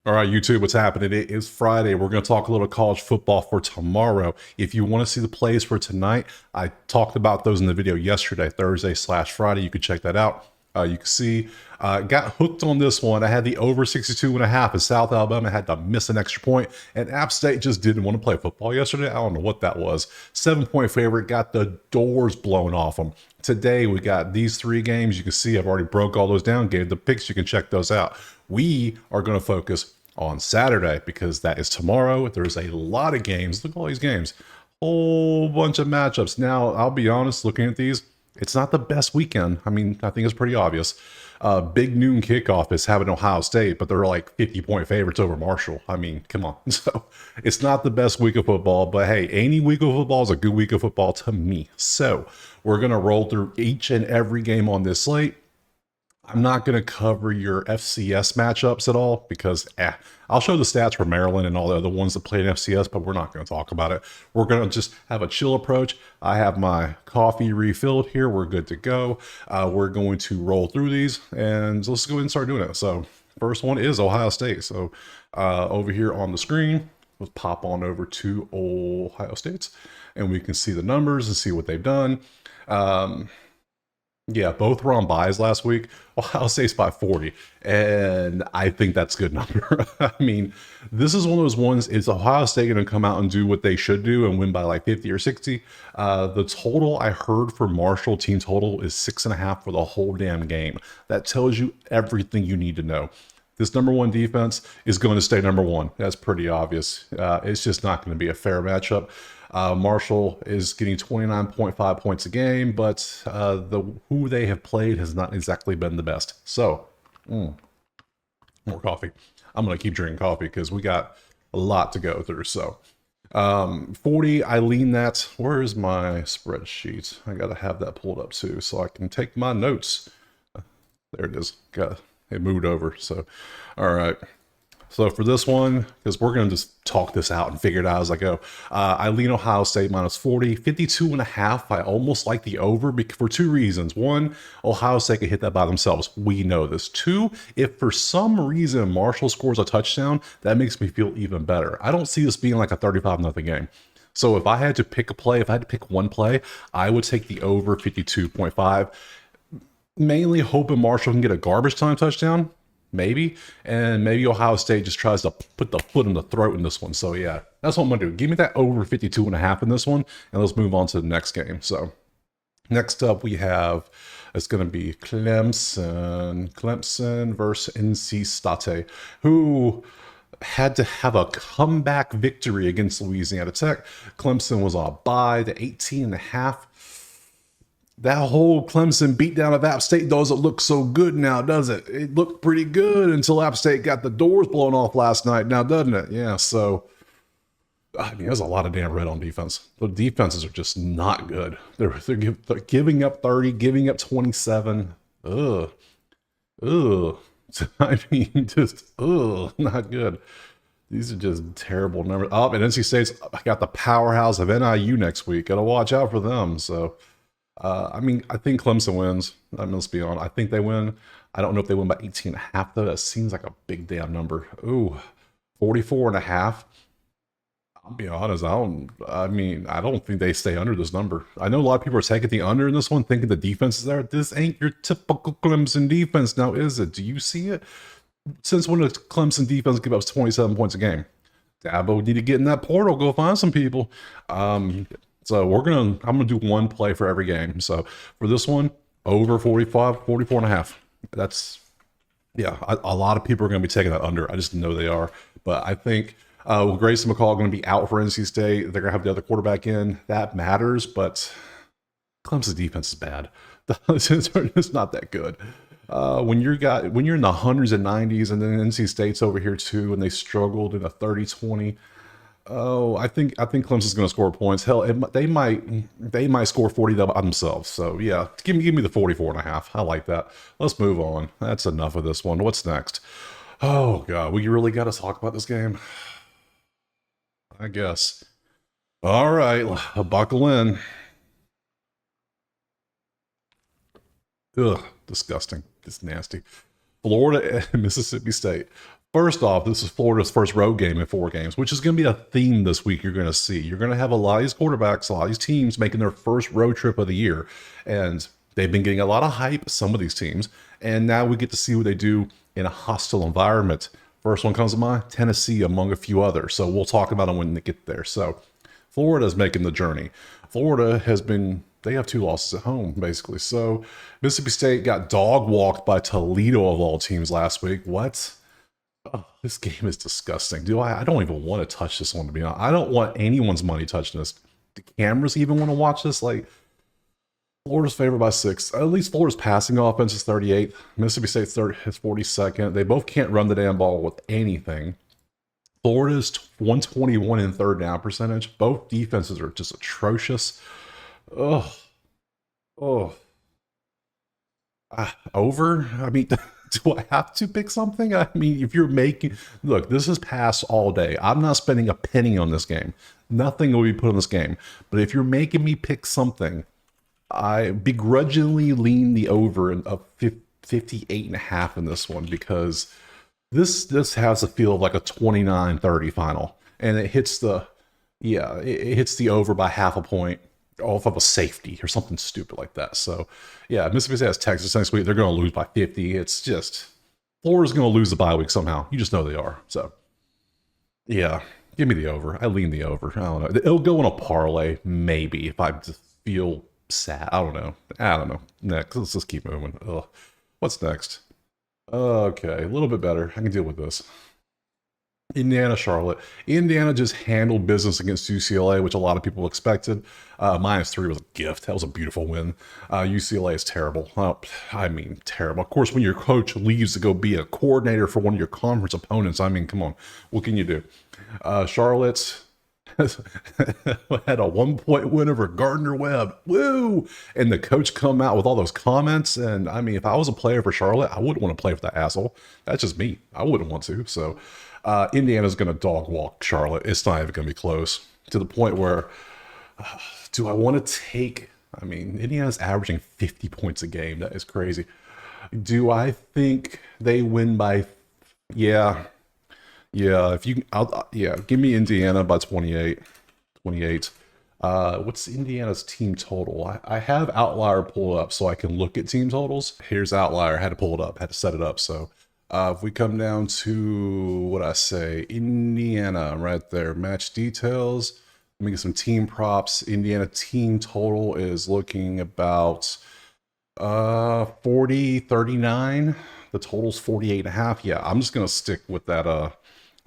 All right, YouTube, what's happening? It is Friday. We're going to talk a little college football for tomorrow. If you want to see the plays for tonight, I talked about those in the video yesterday, Thursday/Friday. You can check that out. You can see, got hooked on this one. I had the over 62.5 in South Alabama. Had to miss an extra point, and App State just didn't want to play football yesterday. I don't know what that was. 7-point favorite, got the doors blown off them. Today, we got these three games. You can see I've already broke all those down, gave the picks. You can check those out. We are going to focus on Saturday because that is tomorrow. There's a lot of games. Look at all these games. Whole bunch of matchups. Now, I'll be honest, looking at these, it's not the best weekend. I mean, I think it's pretty obvious. Big noon kickoff is having Ohio State, but they're like 50-point favorites over Marshall. I mean, come on. So it's not the best week of football, but hey, any week of football is a good week of football to me. So we're going to roll through each and every game on this slate. I'm not going to cover your FCS matchups at all because I'll show the stats for Maryland and all the other ones that play in FCS, but we're not going to talk about it. We're going to just have a chill approach. I have my coffee refilled here. We're good to go. We're going to roll through these and let's go ahead and start doing it. So first one is Ohio State. So over here on the screen, let's pop on over to Ohio State's and we can see the numbers and see what they've done. Yeah, both were on buys last week. Ohio State's by 40, and I think that's a good number. I mean, this is one of those ones, is Ohio State going to come out and do what they should do and win by like 50 or 60? The total I heard for Marshall team total is 6.5 for the whole damn game. That tells you everything you need to know. This number one defense is going to stay number one. That's pretty obvious. It's just not going to be a fair matchup. Marshall is getting 29.5 points a game, but who they have played has not exactly been the best. So, more coffee. I'm going to keep drinking coffee because we got a lot to go through. So, 40, I lean that. Where is my spreadsheet? I got to have that pulled up too so I can take my notes. There it is. It moved over. So, all right. So for this one, because we're going to just talk this out and figure it out as I go, I lean Ohio State minus 40, 52.5. I almost like the over for two reasons. One, Ohio State could hit that by themselves. We know this. Two, if for some reason Marshall scores a touchdown, that makes me feel even better. I don't see this being like a 35-0 game. So if I had to pick a play, if I had to pick one play, I would take the over 52.5. Mainly hoping Marshall can get a garbage time touchdown. Maybe, and maybe Ohio State just tries to put the foot in the throat in this one. So yeah, that's what I'm gonna do. Give me that over 52.5 in this one, and let's move on to the next game. So next up we have, it's gonna be Clemson versus NC State, who had to have a comeback victory against Louisiana Tech. Clemson was on a bye, the 18.5. That whole Clemson beatdown of App State doesn't look so good now, does it? It looked pretty good until App State got the doors blown off last night now, doesn't it? Yeah, so, I mean, there's a lot of damn red on defense. The defenses are just not good. They're giving up 30, giving up 27. Ugh. I mean, just, not good. These are just terrible numbers. Oh, and NC State's got the powerhouse of NIU next week. Gotta watch out for them, so... I mean, I think Clemson wins. I mean, let's be honest. I think they win. I don't know if they win by 18.5, though. That seems like a big damn number. Ooh, 44.5. I'll be honest. I don't think they stay under this number. I know a lot of people are taking the under in this one, thinking the defense is there. This ain't your typical Clemson defense now, is it? Do you see it? Since when does Clemson defense give up 27 points a game? Dabo need to get in that portal, go find some people. So I'm gonna do one play for every game. So for this one, over 44.5. That's, yeah, a lot of people are gonna be taking that under. I just know they are. But I think Grayson McCall going to be out for NC State. They're gonna have the other quarterback in. That matters, but Clemson's defense is bad. It's not that good. When you're in the hundreds and 90s, and then NC State's over here too, and they struggled in a 30-20. Oh, I think Clemson's going to score points. Hell, they might score 40 by themselves. So yeah, give me the 44.5. I like that. Let's move on. That's enough of this one. What's next? Oh God, we really got to talk about this game. I guess. All right, buckle in. Ugh, disgusting. It's nasty. Florida and Mississippi State. First off, this is Florida's first road game in 4 games, which is going to be a theme this week you're going to see. You're going to have a lot of these quarterbacks, a lot of these teams making their first road trip of the year. And they've been getting a lot of hype, some of these teams. And now we get to see what they do in a hostile environment. First one comes to mind, Tennessee, among a few others. So we'll talk about them when they get there. So Florida's making the journey. Florida has been, they have 2 losses at home, basically. So Mississippi State got dog walked by Toledo of all teams last week. What? Oh, this game is disgusting. I don't even want to touch this one, to be honest. I don't want anyone's money touching this. Do cameras even want to watch this? Like, Florida's favored by 6. At least Florida's passing offense is 38th. Mississippi State's third is 42nd. They both can't run the damn ball with anything. Florida's 121 in third down percentage. Both defenses are just atrocious. Oh, oh. Over? I mean, do I have to pick something? I mean, if you're making... Look, this is pass all day. I'm not spending a penny on this game. Nothing will be put on this game. But if you're making me pick something, I begrudgingly lean the over of 58.5 in this one, because this has a feel of like a 29-30 final. And it hits the... Yeah, it hits the over by half a point off of a safety or something stupid like that. So, yeah, Mississippi State has Texas next week. They're going to lose by 50. It's just, Florida's going to lose the bye week somehow. You just know they are. So, yeah, give me the over. I lean the over. I don't know. It'll go in a parlay, maybe, if I just feel sad. I don't know. Next, let's just keep moving. Ugh. What's next? Okay, a little bit better. I can deal with this. Indiana, Charlotte. Indiana just handled business against UCLA, which a lot of people expected. -3 was a gift. That was a beautiful win. UCLA is terrible. I mean, terrible. Of course, when your coach leaves to go be a coordinator for one of your conference opponents, I mean, come on. What can you do? Charlotte had a 1-point win over Gardner-Webb. Woo! And the coach come out with all those comments. And I mean, if I was a player for Charlotte, I wouldn't want to play for that asshole. That's just me. I wouldn't want to. So Indiana's going to dog walk Charlotte. It's not even going to be close, to the point where do I want to take... I mean, Indiana's averaging 50 points a game. That is crazy. Do I think they win by... Yeah. If you... give me Indiana by 28. What's Indiana's team total? I have Outlier pulled up so I can look at team totals. Here's Outlier. I had to pull it up. Had to set it up. So if we come down to what I say, Indiana right there, match details. Let me get some team props. Indiana team total is looking about 40-39. The total's 48.5. Yeah, I'm just gonna stick with that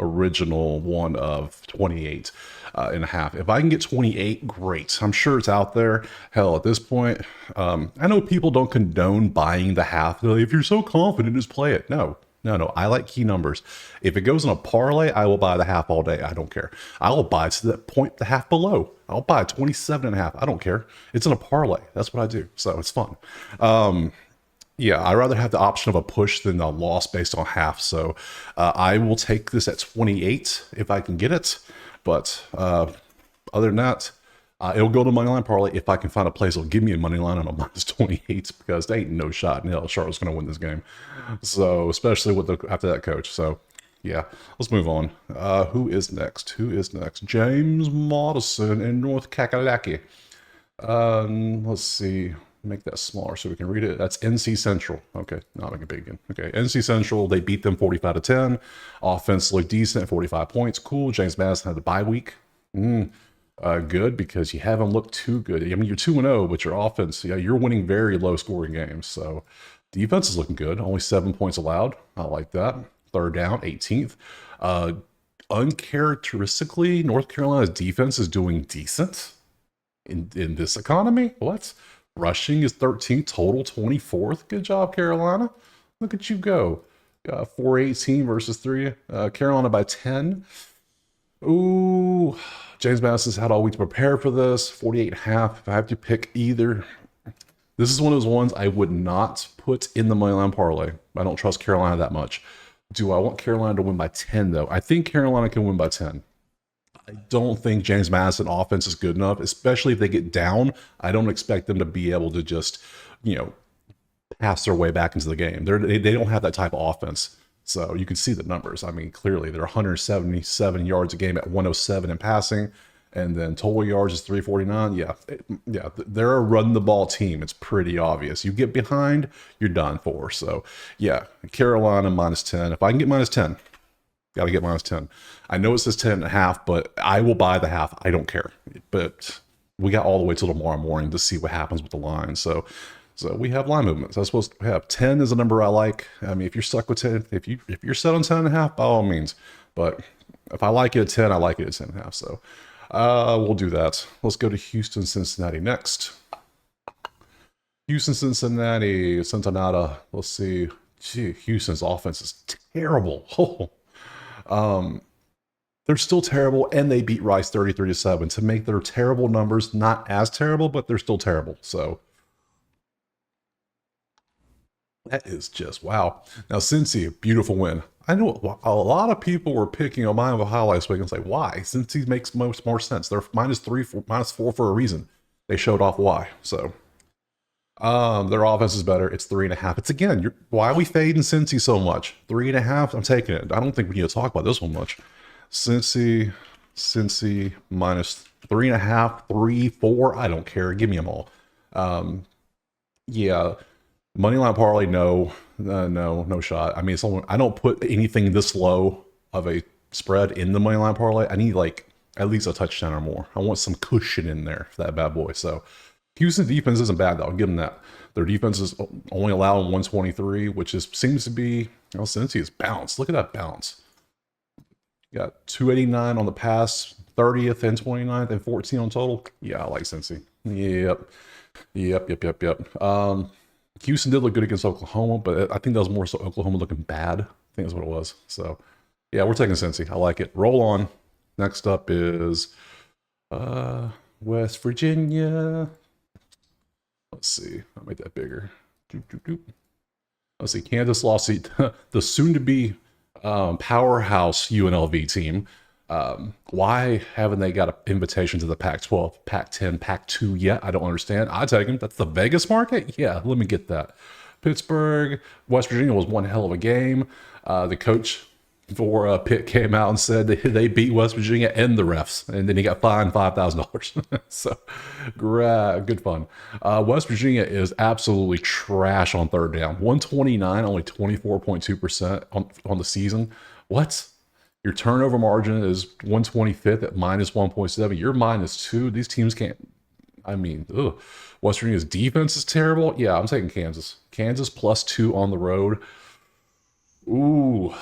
original one of 28.5. If I can get 28, great. I'm sure it's out there. Hell, at this point, I know people don't condone buying the half. They're like, if you're so confident, just play it. No. I like key numbers. If it goes in a parlay, I will buy the half all day. I don't care. I will buy to that point the half below. I'll buy 27.5. I don't care. It's in a parlay. That's what I do. So it's fun. Yeah, I'd rather have the option of a push than a loss based on half. So I will take this at 28 if I can get it. But other than that, it'll go to moneyline parlay if I can find a place that'll give me a moneyline on a -28, because they ain't no shot in hell Charlotte's going to win this game. So especially with after that coach. So yeah, let's move on. Who is next? James Madison in North Kakalaki. Let's see. Make that smaller so we can read it. That's NC Central. Okay, not make it big again. Okay, NC Central, they beat them 45-10. Offense looked decent, 45 points. Cool. James Madison had the bye week. Good, because you haven't looked too good. I mean, you're 2-0, but your offense, yeah, you're winning very low scoring games. So defense is looking good. Only 7 points allowed. I like that. Third down, 18th. Uncharacteristically, North Carolina's defense is doing decent in this economy. What? Rushing is 13th, total 24th. Good job, Carolina. Look at you go. 418 versus 3. Carolina by 10. Ooh, James Madison's had all week to prepare for this. 48.5. If I have to pick either, this is one of those ones I would not put in the moneyline parlay. I don't trust Carolina that much. Do I want Carolina to win by 10, though? I think Carolina can win by 10. I don't think James Madison offense is good enough, especially if they get down. I don't expect them to be able to just, pass their way back into the game. They don't have that type of offense. So you can see the numbers. I mean, clearly they're 177 yards a game at 107 in passing, and then total yards is 349. Yeah, they're a run the ball team. It's pretty obvious. You get behind, you're done for. So yeah, Carolina -10. If I can get -10, got to get -10. I know it says 10.5, but I will buy the half. I don't care. But we got all the way till tomorrow morning to see what happens with the line. So we have line movements. That's supposed to have 10 is a number I like. I mean, if you're stuck with 10, if you're set on 10.5, by all means. But if I like it at 10, I like it at 10.5. So we'll do that. Let's go to Houston, Cincinnati next. Houston, Cincinnati, Cincinnati. Let's see. Gee, Houston's offense is terrible. They're still terrible, and they beat Rice 33-7 to make their terrible numbers not as terrible, but they're still terrible. So that is just wow. Now, Cincy, beautiful win. I know a lot of people were picking on mine of a highlights week and say, why? Cincy makes most more sense. They're -4 for a reason. They showed off why. So their offense is better. It's 3.5. It's again, why are we fading Cincy so much? 3.5. I'm taking it. I don't think we need to talk about this one much. Cincy -3.5, 3, 4. I don't care. Give me them all. Yeah. Moneyline parlay, no shot. I mean, I don't put anything this low of a spread in the moneyline parlay. I need like at least a touchdown or more. I want some cushion in there for that bad boy. So Houston defense isn't bad though. I'll give them that. Their defense is only allowing 123, which seems to be, Cincy is balanced. Look at that balance. You got 289 on the pass, 30th and 29th, and 14 on total. Yeah, I like Cincy. Yep. Houston did look good against Oklahoma, but I think that was more so Oklahoma looking bad. I think that's what it was. So, yeah, we're taking Cincy. I like it. Roll on. Next up is West Virginia. Let's see. I'll make that bigger. Let's see. Kansas lost the soon-to-be powerhouse UNLV team. Why haven't they got an invitation to the Pac-12, Pac-10, Pac-2 yet? I don't understand. I take them. That's the Vegas market? Yeah, let me get that. Pittsburgh, West Virginia was one hell of a game. The coach for Pitt came out and said they beat West Virginia and the refs, and then he got fined $5,000. So, good fun. West Virginia is absolutely trash on third down. 129, only 24.2% on the season. What? Your turnover margin is 125th at -1.7. You're -2. These teams can't. I mean, West Virginia's defense is terrible. Yeah, I'm taking Kansas. Kansas +2 on the road. Ooh.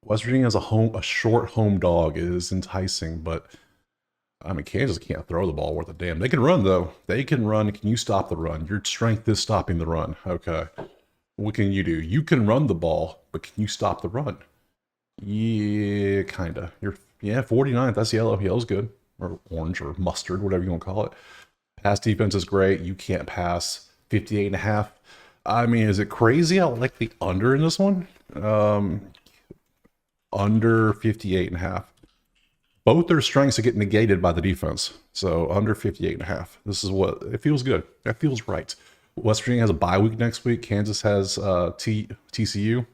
West Virginia has a short home dog. It is enticing, but I mean, Kansas can't throw the ball worth a damn. They can run, though. They can run. Can you stop the run? Your strength is stopping the run. Okay. What can you do? You can run the ball, but can you stop the run? Yeah, kind of. 49th. That's yellow. Yellow's good. Or orange or mustard, whatever you want to call it. Pass defense is great. You can't pass. 58.5. I mean, is it crazy? I like the under in this one. Under 58.5. Both their strengths get negated by the defense. So under 58.5. This is what it feels good. That feels right. West Virginia has a bye week next week. Kansas has TCU.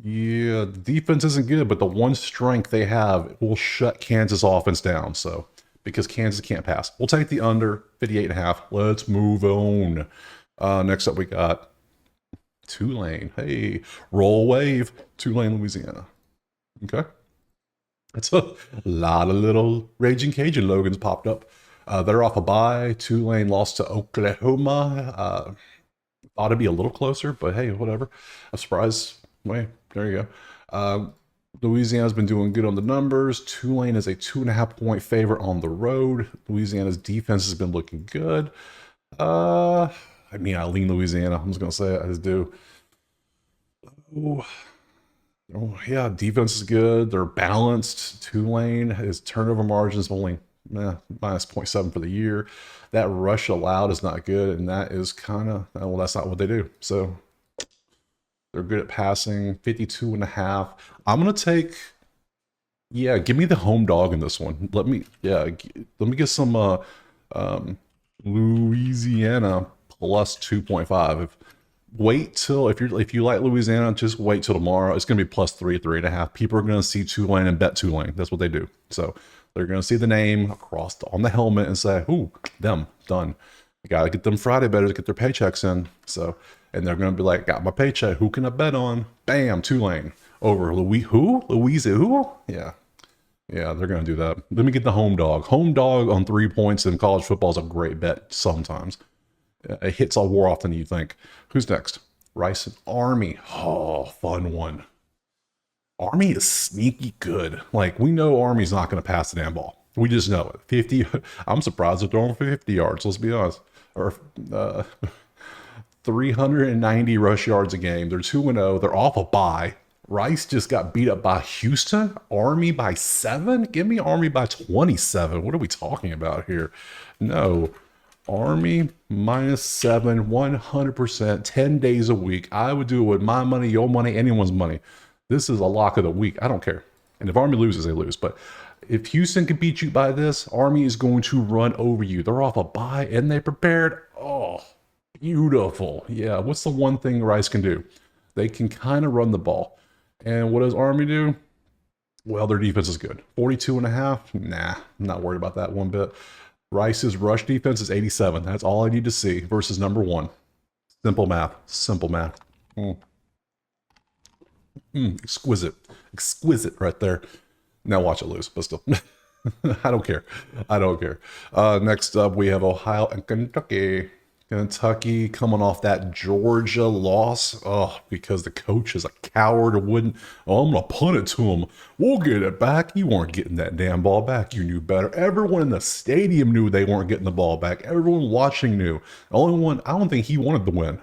Yeah, the defense isn't good, but the one strength they have will shut Kansas offense down. So, because Kansas can't pass. We'll take the under 58.5. Let's move on. Next up, we got Tulane. Hey, roll wave. Tulane, Louisiana. Okay. It's a lot of little Raging Cajun logans popped up. They're off a bye. Tulane lost to Oklahoma. Thought it'd be a little closer, but hey, whatever. I'm surprised. Wait, there you go. Louisiana's been doing good on the numbers. Tulane is a 2.5-point favorite on the road. Louisiana's defense has been looking good. I mean, I lean Louisiana. I'm just gonna say it. I just do. Oh, yeah, defense is good. They're balanced. Tulane, his turnover margin is only -0.7 for the year. That rush allowed is not good, and that is kind of, well, that's not what they do. So they're good at passing. 52.5. I'm gonna take, give me the home dog in this one. Let me get some Louisiana +2.5. wait till if you like Louisiana, just wait till tomorrow. It's gonna be +3, 3.5. People are gonna see Tulane and bet Tulane. That's what they do. So they're gonna see the name on the helmet and say, "Ooh, them done." You gotta get them Friday bettors to get their paychecks in. So and they're gonna be like, "Got my paycheck. Who can I bet on?" Bam, Tulane over Louise who? Yeah. Yeah, they're going to do that. Let me get the home dog. Home dog on 3 points in college football is a great bet sometimes. It hits all more often than you think. Who's next? Rice and Army. Oh, fun one. Army is sneaky good. Like, we know Army's not going to pass the damn ball. We just know it. 50. I'm surprised they're throwing for 50 yards, let's be honest. Or 390 rush yards a game. They're 2-0. They're off a bye. Rice just got beat up by Houston. Army by 7? Give me Army by 27. What are we talking about here? No. Army -7, 100%, 10 days a week. I would do it with my money, your money, anyone's money. This is a lock of the week. I don't care. And if Army loses, they lose. But if Houston can beat you by this, Army is going to run over you. They're off a bye and they prepared. Oh, beautiful. Yeah, what's the one thing Rice can do? They can kind of run the ball. And what does Army do? Well, their defense is good. 42.5? Nah, I'm not worried about that one bit. Rice's rush defense is 87. That's all I need to see versus number 1. Simple math. Simple math. Exquisite. Exquisite right there. Now watch it lose, but still. I don't care. I don't care. Next up, we have Ohio and Kentucky. Kentucky coming off that Georgia loss. Oh, because the coach is a coward or wouldn't. Oh, I'm going to punt it to him. We'll get it back. You weren't getting that damn ball back. You knew better. Everyone in the stadium knew they weren't getting the ball back. Everyone watching knew. The only one, I don't think he wanted to win.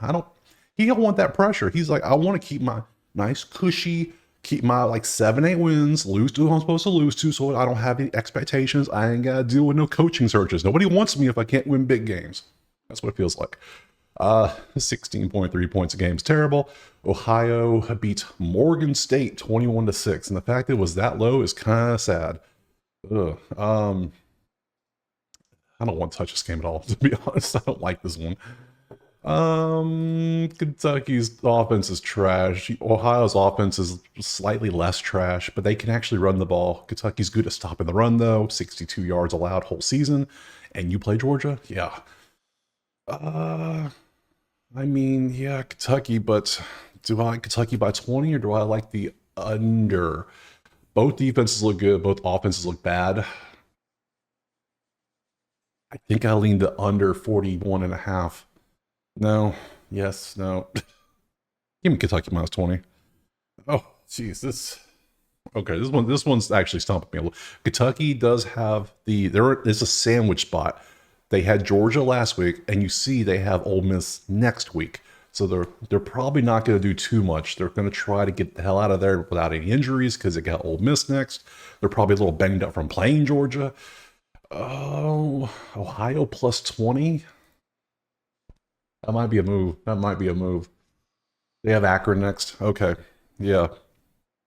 He don't want that pressure. He's like, I want to keep my nice cushy, keep my like 7-8 wins, lose to who I'm supposed to lose to, so I don't have any expectations. I ain't got to deal with no coaching searches. Nobody wants me if I can't win big games. That's what it feels like. 16.3 points a game is terrible. Ohio beat Morgan State 21-6, and the fact that it was that low is kind of sad. Ugh. I don't want to touch this game at all, to be honest. I don't like this one. Kentucky's offense is trash. Ohio's offense is slightly less trash, but they can actually run the ball. Kentucky's good at stopping the run, though. 62 yards allowed whole season. And you play Georgia? Yeah. I mean, yeah, Kentucky, but do I like Kentucky by 20 or do I like the under? Both defenses look good. Both offenses look bad. I think I lean the under 41.5. No. Yes. No. Give me Kentucky minus 20. Oh, jeez. Okay, this one's actually stumping me a little. Kentucky does have there is a sandwich spot. They had Georgia last week, and you see they have Ole Miss next week. So they're probably not going to do too much. They're going to try to get the hell out of there without any injuries because they got Ole Miss next. They're probably a little banged up from playing Georgia. Oh, Ohio plus 20. That might be a move. They have Akron next. Okay. Yeah.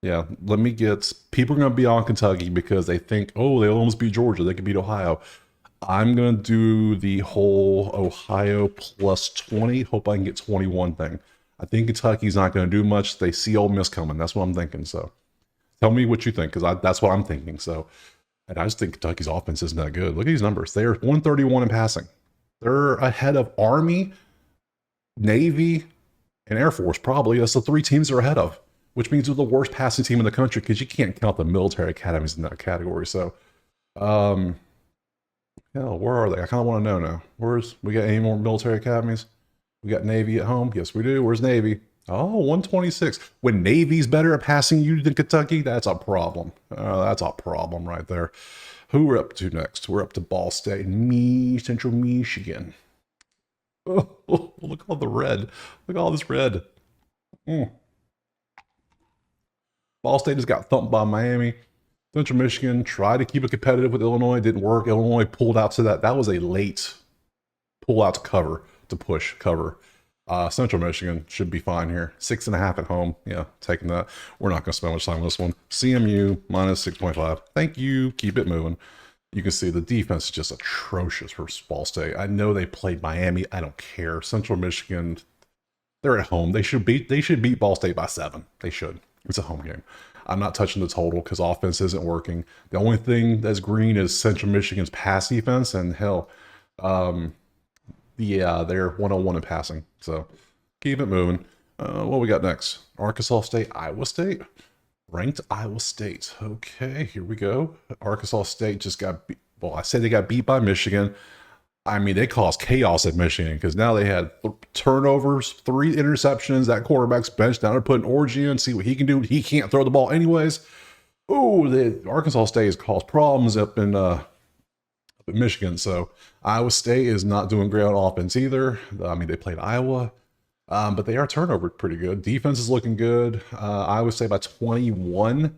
Yeah. Let me get... People are going to be on Kentucky because they think, oh, they almost beat Georgia. They could beat Ohio. I'm going to do the whole Ohio plus 20. Hope I can get 21 thing. I think Kentucky's not going to do much. They see Ole Miss coming. That's what I'm thinking. So tell me what you think, because that's what I'm thinking. So, and I just think Kentucky's offense isn't that good. Look at these numbers. They're 131 in passing. They're ahead of Army, Navy, and Air Force, probably. That's the 3 teams they're ahead of, which means they're the worst passing team in the country because you can't count the military academies in that category. So, hell, where are they? I kind of want to know now. We got any more military academies? We got Navy at home? Yes, we do. Where's Navy? Oh, 126. When Navy's better at passing you than Kentucky, that's a problem. That's a problem right there. Who we're up to next? We're up to Ball State, Central Michigan. Oh, look at all the red. Look at all this red. Ball State just got thumped by Miami. Central Michigan tried to keep it competitive with Illinois. Didn't work. Illinois pulled out to that. That was a late pull out to push cover. Central Michigan should be fine here. 6.5 at home. Yeah, taking that. We're not going to spend much time on this one. CMU minus 6.5. Thank you. Keep it moving. You can see the defense is just atrocious for Ball State. I know they played Miami. I don't care. Central Michigan, They're at home. They should beat Ball State by 7. They should. It's a home game. I'm not touching the total because offense isn't working. The only thing that's green is Central Michigan's pass defense, and hell, yeah, they're 101 in passing. So keep it moving. What we got next? Arkansas State, Iowa State. Ranked Iowa State. Okay, here we go. Arkansas State just got beat. Well, I said they got beat by Michigan. I mean, they caused chaos at Michigan because now they had turnovers, 3 interceptions. That quarterback's bench. Now they're putting Orgy in, see what he can do. He can't throw the ball anyways. Oh, the Arkansas State has caused problems up in Michigan. So Iowa State is not doing great on offense either. I mean, they played Iowa, but they are turnover pretty good. Defense is looking good. Iowa State by 21.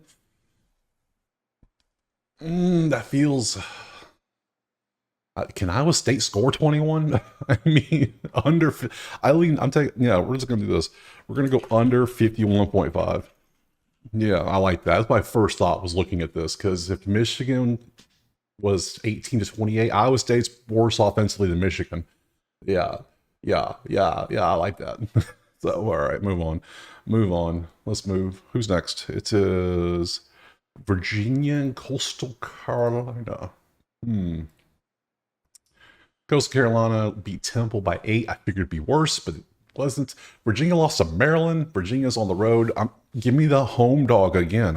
That feels... can Iowa State score 21? I mean, under... I'm taking... Yeah, we're just going to do this. We're going to go under 51.5. Yeah, I like that. That's my first thought was looking at this, because if Michigan was 18-28, Iowa State's worse offensively than Michigan. Yeah, I like that. So, all right, move on. Let's move. Who's next? It is Virginia and Coastal Carolina. Coastal Carolina beat Temple by 8. I figured it'd be worse, but it wasn't. Virginia lost to Maryland. Virginia's on the road. Give me the home dog again.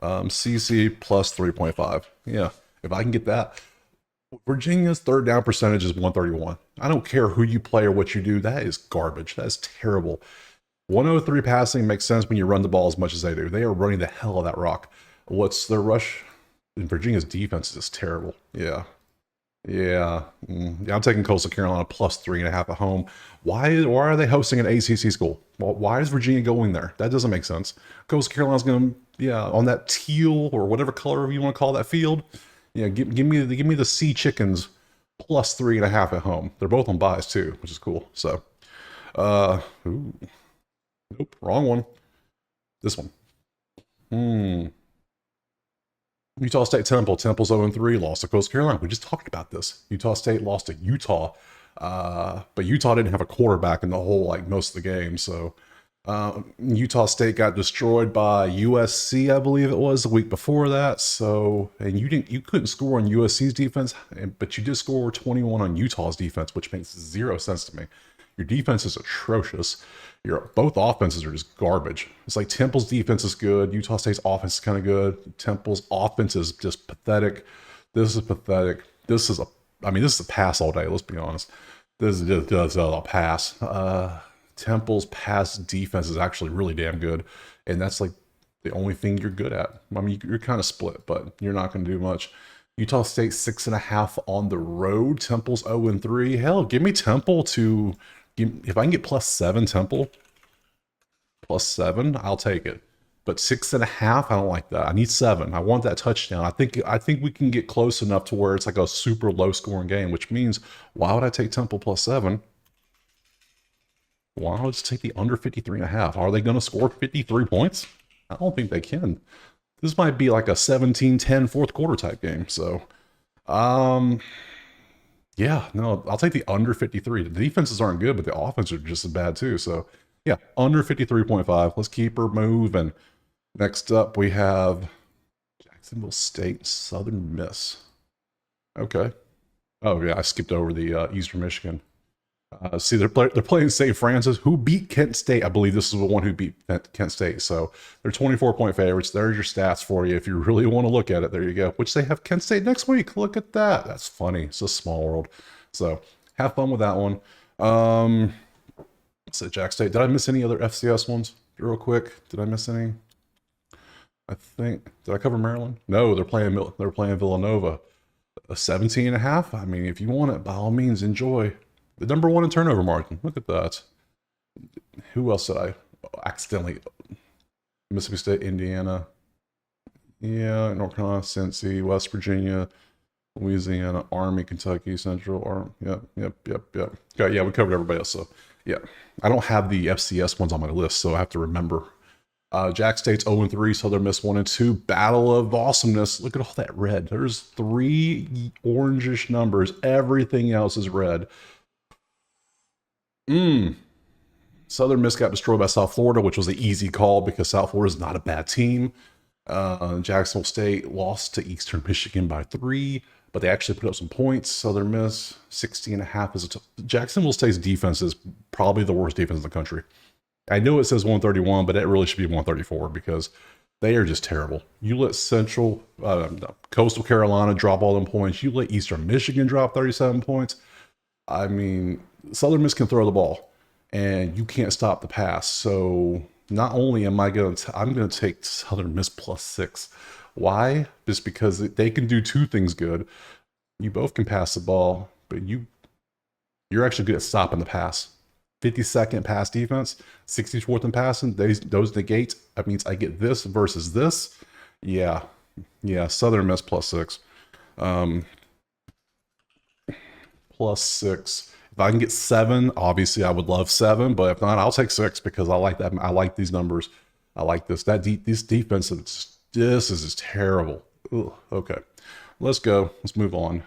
CC plus 3.5. Yeah, if I can get that. Virginia's third down percentage is 131. I don't care who you play or what you do. That is garbage. That is terrible. 103 passing makes sense when you run the ball as much as they do. They are running the hell of that rock. What's their rush? And Virginia's defense is terrible. Yeah, I'm taking Coastal Carolina plus 3.5 at home. Why are they hosting an ACC school? Well, why is Virginia going there? That doesn't make sense. Coastal Carolina's going to, on that teal or whatever color you want to call that field. Yeah, give me the Sea Chickens plus 3.5 at home. They're both on buys too, which is cool. So, nope, wrong one. This one. Utah State Temple. Temple's 0-3, lost to Coastal Carolina. We just talked about this. Utah State lost to Utah, but Utah didn't have a quarterback in the whole most of the game. So Utah State got destroyed by USC, I believe it was the week before that. So, and you couldn't score on USC's defense, but you did score 21 on Utah's defense, which makes 0 sense to me. Your defense is atrocious. Both offenses are just garbage. It's like Temple's defense is good. Utah State's offense is kind of good. Temple's offense is just pathetic. This is pathetic. This is a pass all day. Let's be honest. This is just a pass. Temple's pass defense is actually really damn good. And that's like the only thing you're good at. I mean, you're kind of split, but you're not going to do much. Utah State 6.5 on the road. Temple's 0-3. Hell, give me Temple to... If I can get plus 7 Temple, plus 7, I'll take it. But 6.5, I don't like that. I need 7. I want that touchdown. I think we can get close enough to where it's like a super low scoring game, which means why would I take Temple plus 7? Why don't I just take the under 53.5? Are they going to score 53 points? I don't think they can. This might be like a 17-10 fourth quarter type game. So, yeah, no, I'll take the under 53. The defenses aren't good, but the offense are just as bad too. So, yeah, under 53.5. Let's keep her moving. Next up, we have Jacksonville State, Southern Miss. Okay. Oh, yeah, I skipped over the Eastern Michigan. See, they're playing St. Francis, who beat Kent State. I believe this is the one who beat Kent State. So they're 24-point favorites. There's your stats for you if you really want to look at it. There you go. Which they have Kent State next week. Look at that. That's funny. It's a small world. So have fun with that one. So Jack State. Did I miss any other FCS ones? Real quick. Did I miss any? I think. Did I cover Maryland? No, they're playing Villanova. A 17.5. I mean, if you want it, by all means, enjoy. The number 1 in turnover margin. Look at that. Who else did I accidentally? Mississippi State, Indiana. Yeah, North Carolina, Cincy, West Virginia, Louisiana, Army, Kentucky, Central. Yep. Okay, yeah, we covered everybody else. So, yeah. I don't have the FCS ones on my list, so I have to remember. Jack State's 0-3, Southern Miss 1-2. Battle of awesomeness. Look at all that red. There's 3 orangish numbers. Everything else is red. Southern Miss got destroyed by South Florida, which was an easy call because South Florida is not a bad team. Jacksonville State lost to Eastern Michigan by 3, but they actually put up some points. Southern Miss 60.5 is Jacksonville State's defense is probably the worst defense in the country. I know it says 131, but it really should be 134 because they are just terrible. You let Coastal Carolina drop all them points. You let Eastern Michigan drop 37 points. I mean, Southern Miss can throw the ball, and you can't stop the pass. So not only am I'm going to take Southern Miss +6. Why? Just because they can do two things good. You both can pass the ball, but you're actually good at stopping the pass. 52nd pass defense, 64th in passing. Those negate. That means I get this versus this. Yeah. Southern Miss +6. +6. If I can get 7, obviously I would love 7, but if not, I'll take 6 because I like that. I like these numbers. I like this. This defense, this is just terrible. Ugh, okay, let's go. Let's move on.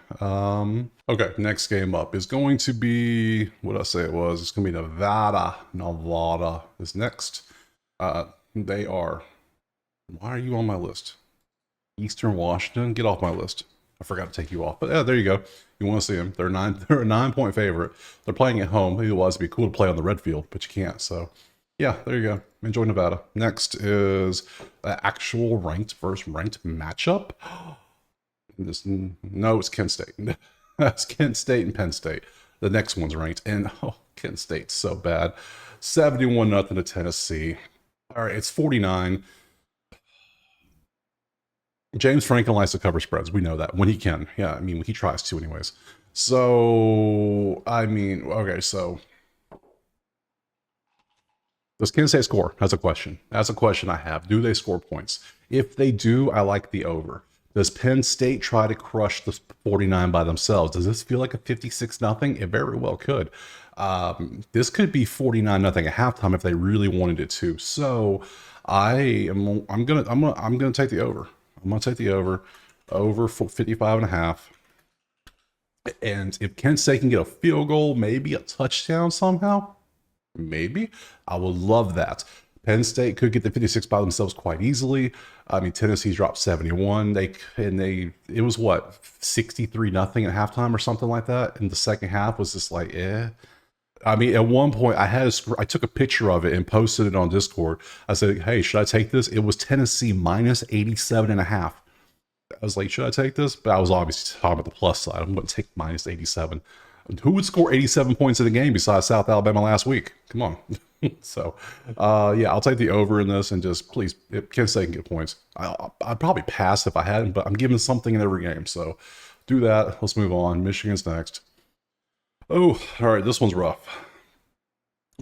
Okay, next game up is going to be, what did I say it was? It's going to be Nevada. Nevada is next. They are, why are you on my list? Eastern Washington, get off my list. I forgot to take you off, but yeah, there you go. You want to see them? They're a 9-point favorite. They're playing at home. Otherwise, it'd be cool to play on the red field, but you can't. So, yeah, there you go. Enjoy Nevada. Next is the actual ranked versus ranked matchup. No, it's Kent State. That's Kent State and Penn State. The next one's ranked, and Kent State's so bad. 71-0 to Tennessee. All right, it's 49. James Franklin likes to cover spreads. We know that when he can. Yeah, I mean, he tries to anyways. So, I mean, okay, so does Kent State score? That's a question. That's a question I have. Do they score points? If they do, I like the over. Does Penn State try to crush the 49 by themselves? Does this feel like a 56-0? It very well could. This could be 49-0 at halftime if they really wanted it to. So, I'm gonna take the over. I'm going to take the over for 55.5. And if Kent State can get a field goal, maybe a touchdown somehow, maybe, I would love that. Penn State could get the 56 by themselves quite easily. I mean, Tennessee's dropped 71. It was what, 63-0 at halftime or something like that. And the second half was just like, eh. I mean, at one point, I took a picture of it and posted it on Discord. I said, hey, should I take this? It was Tennessee minus 87.5. I was like, should I take this? But I was obviously talking about the plus side. I'm going to take minus 87. Who would score 87 points in the game besides South Alabama last week? Come on. So, yeah, I'll take the over in this and just please, Kent State can get points. I'd probably pass if I hadn't, but I'm giving something in every game. So do that. Let's move on. Michigan's next. Oh, all right, this one's rough.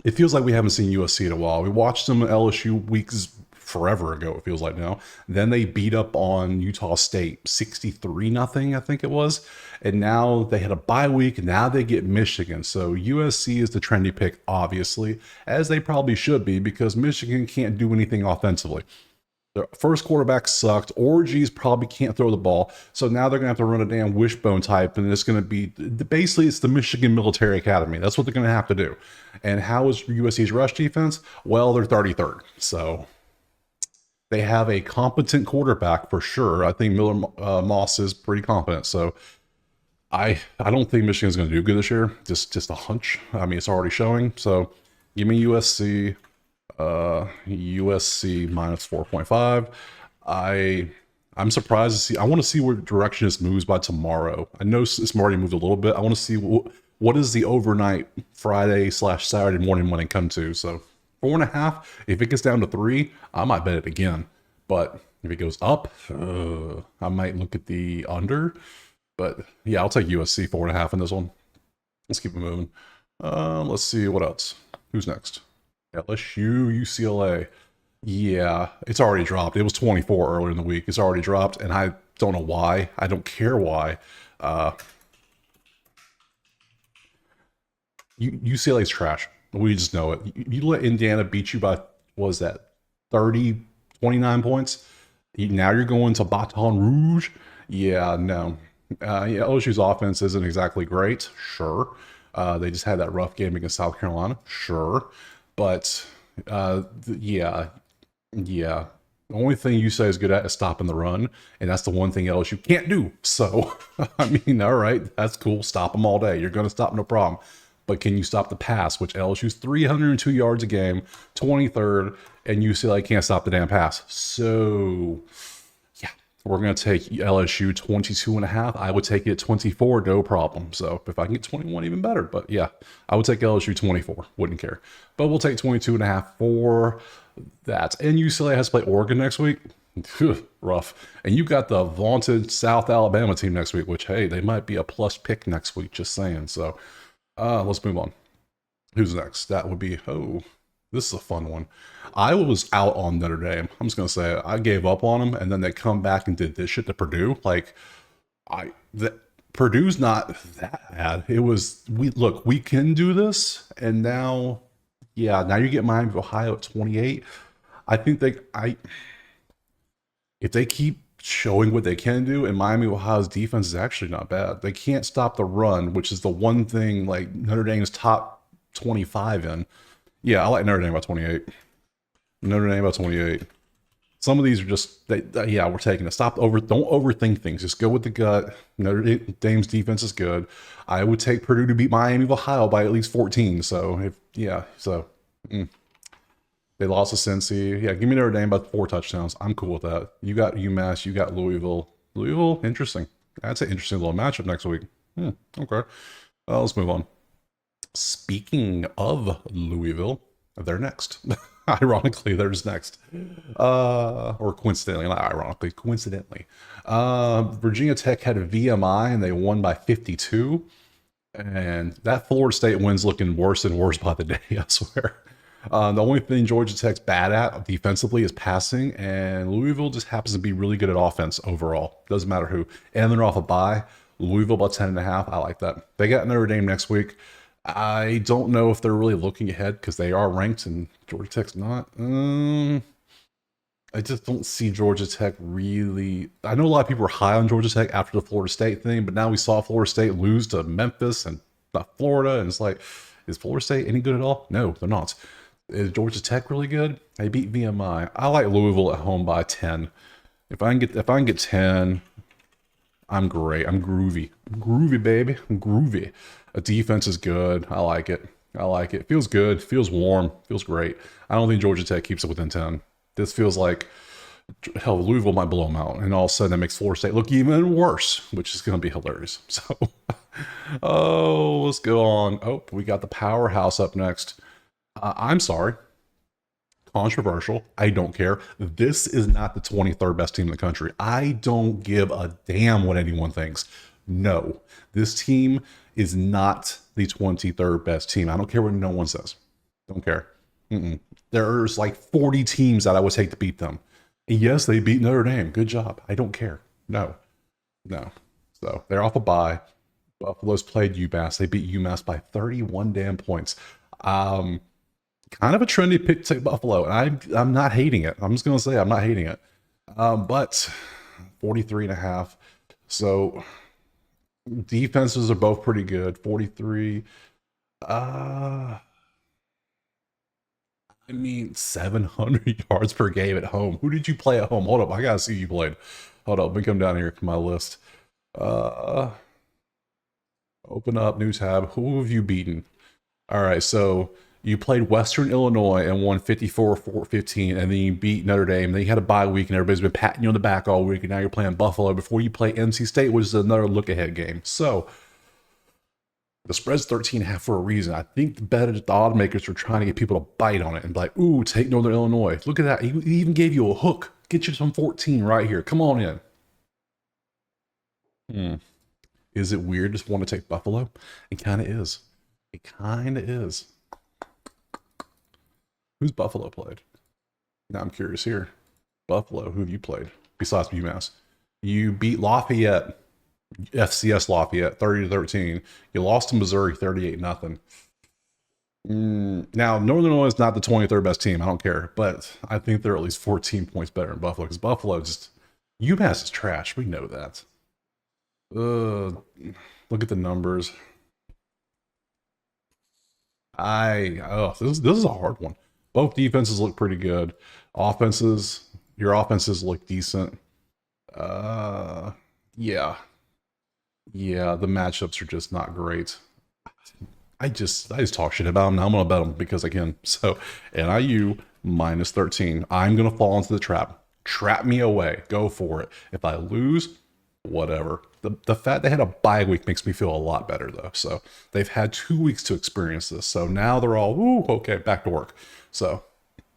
It feels like we haven't seen USC in a while. We watched them at LSU weeks forever ago, it feels like now. Then they beat up on Utah State 63-0, I think it was. And now they had a bye week, and now they get Michigan. So USC is the trendy pick, obviously, as they probably should be, because Michigan can't do anything offensively. Their first quarterback sucked. Orgies probably can't throw the ball. So now they're going to have to run a damn wishbone type, and it's going to be basically it's the Michigan Military Academy. That's what they're going to have to do. And how is USC's rush defense? Well, they're 33rd. So they have a competent quarterback for sure. I think Miller Moss is pretty competent. So I don't think Michigan's going to do good this year. Just a hunch. I mean, it's already showing. So give me USC. USC minus 4.5. I'm surprised to see. I want to see where direction this moves by tomorrow. I know it's already moved a little bit. I want to see what is the overnight Friday/Saturday morning money come to. So 4.5. If it gets down to 3, I might bet it again. But if it goes up, I might look at the under. But yeah, I'll take USC 4.5 in this one. Let's keep it moving. Let's see what else. Who's next? LSU, UCLA. Yeah, it's already dropped. It was 24 earlier in the week. It's already dropped, and I don't know why. I don't care why. UCLA's trash. We just know it. You let Indiana beat you by, what was that, 30, 29 points? Now you're going to Baton Rouge? Yeah, no. Yeah, LSU's offense isn't exactly great. Sure. They just had that rough game against South Carolina. Sure. But yeah, yeah. The only thing UCLA is good at is stopping the run, and that's the one thing LSU can't do. So, I mean, all right, that's cool. Stop them all day. You're going to stop, no problem. But can you stop the pass, which LSU's 302 yards a game, 23rd, and UCLA can't stop the damn pass. So, yeah, we're going to take LSU 22.5. I would take it at 24, no problem. So, if I can get 21, even better. But yeah, I would take LSU 24. Wouldn't care. But we'll take 22.5 for that. And UCLA has to play Oregon next week. Rough. And you got the vaunted South Alabama team next week, which, hey, they might be a plus pick next week, just saying. So let's move on. Who's next? That would be, this is a fun one. I was out on Notre Dame. I'm just going to say it. I gave up on them, and then they come back and did this shit to Purdue. Like, Purdue's not that bad. It was, we can do this, and now you get Miami of Ohio at 28. I think if they keep showing what they can do, and Miami of Ohio's defense is actually not bad. They can't stop the run, which is the one thing like Notre Dame's top 25 in. Yeah, I like Notre Dame by 28. Notre Dame by 28. Some of these are just, we're taking it. Don't overthink things. Just go with the gut. Notre Dame's defense is good. I would take Purdue to beat Miami of Ohio by at least 14. So, they lost to Cincy. Yeah, give me Notre Dame by 4 touchdowns. I'm cool with that. You got UMass. You got Louisville. Louisville, interesting. That's an interesting little matchup next week. Okay. Let's move on. Speaking of Louisville, they're next. Ironically, they're just next. Or coincidentally, not ironically, coincidentally. Virginia Tech had a VMI and they won by 52. And that Florida State win's looking worse and worse by the day, I swear. The only thing Georgia Tech's bad at defensively is passing, and Louisville just happens to be really good at offense overall. Doesn't matter who. And they're off a bye. Louisville by 10.5. I like that. They got Notre Dame next week. I don't know if they're really looking ahead because they are ranked and Georgia Tech's not. I just don't see Georgia Tech really. I know a lot of people were high on Georgia Tech after the Florida State thing, but now we saw Florida State lose to Memphis and Florida, and it's like, is Florida State any good at all? No, they're not. Is Georgia Tech really good? They beat VMI. I like Louisville at home by 10. If I can get 10, I'm great. I'm groovy. I'm groovy, baby. I'm groovy. A defense is good. I like it. Feels good. Feels warm. Feels great. I don't think Georgia Tech keeps it within 10. This feels like, hell, Louisville might blow them out. And all of a sudden that makes Florida State look even worse, which is going to be hilarious. So, let's go on. We got the powerhouse up next. I'm sorry. Controversial. I don't care. This is not the 23rd best team in the country. I don't give a damn what anyone thinks. No, this team is not the 23rd best team. I don't care what no one says. Don't care. There's like 40 teams that I would take to beat them. And yes, they beat Notre Dame. Good job. I don't care. No. So they're off a bye. Buffalo's played UMass. They beat UMass by 31 damn points. Kind of a trendy pick to take Buffalo, and I'm not hating it. I'm just gonna say I'm not hating it. But 43.5. So defenses are both pretty good. 43. 700 yards per game at home. Who did you play at home? Hold up, I gotta see who you played. Hold up, let me come down here to my list. Open up, new tab. Who have you beaten? All right, so you played Western Illinois and won 54-15, and then you beat Notre Dame. Then you had a bye week, and everybody's been patting you on the back all week, and now you're playing Buffalo before you play NC State, which is another look-ahead game. So the spread's 13.5 for a reason. I think the odd makers are trying to get people to bite on it and be like, ooh, take Northern Illinois. Look at that. He even gave you a hook. Get you some 14 right here. Come on in. Is it weird to want to take Buffalo? It kind of is. It kind of is. Who's Buffalo played? Now I'm curious here. Buffalo, who have you played besides UMass? You beat Lafayette, FCS Lafayette, 30-13. You lost to Missouri, 38-0. Now, Northern Illinois is not the 23rd best team. I don't care, but I think they're at least 14 points better than Buffalo because Buffalo UMass is trash. We know that. Look at the numbers. This is a hard one. Both defenses look pretty good. Your offenses look decent. Uh, yeah, yeah. The matchups are just not great. I just talk shit about them. Now I'm gonna bet them because I can. So NIU minus 13. I'm gonna fall into the trap. Trap me away. Go for it. If I lose, whatever. The fact they had a bye week makes me feel a lot better though. So they've had 2 weeks to experience this. So now they're all, ooh, okay, back to work. So,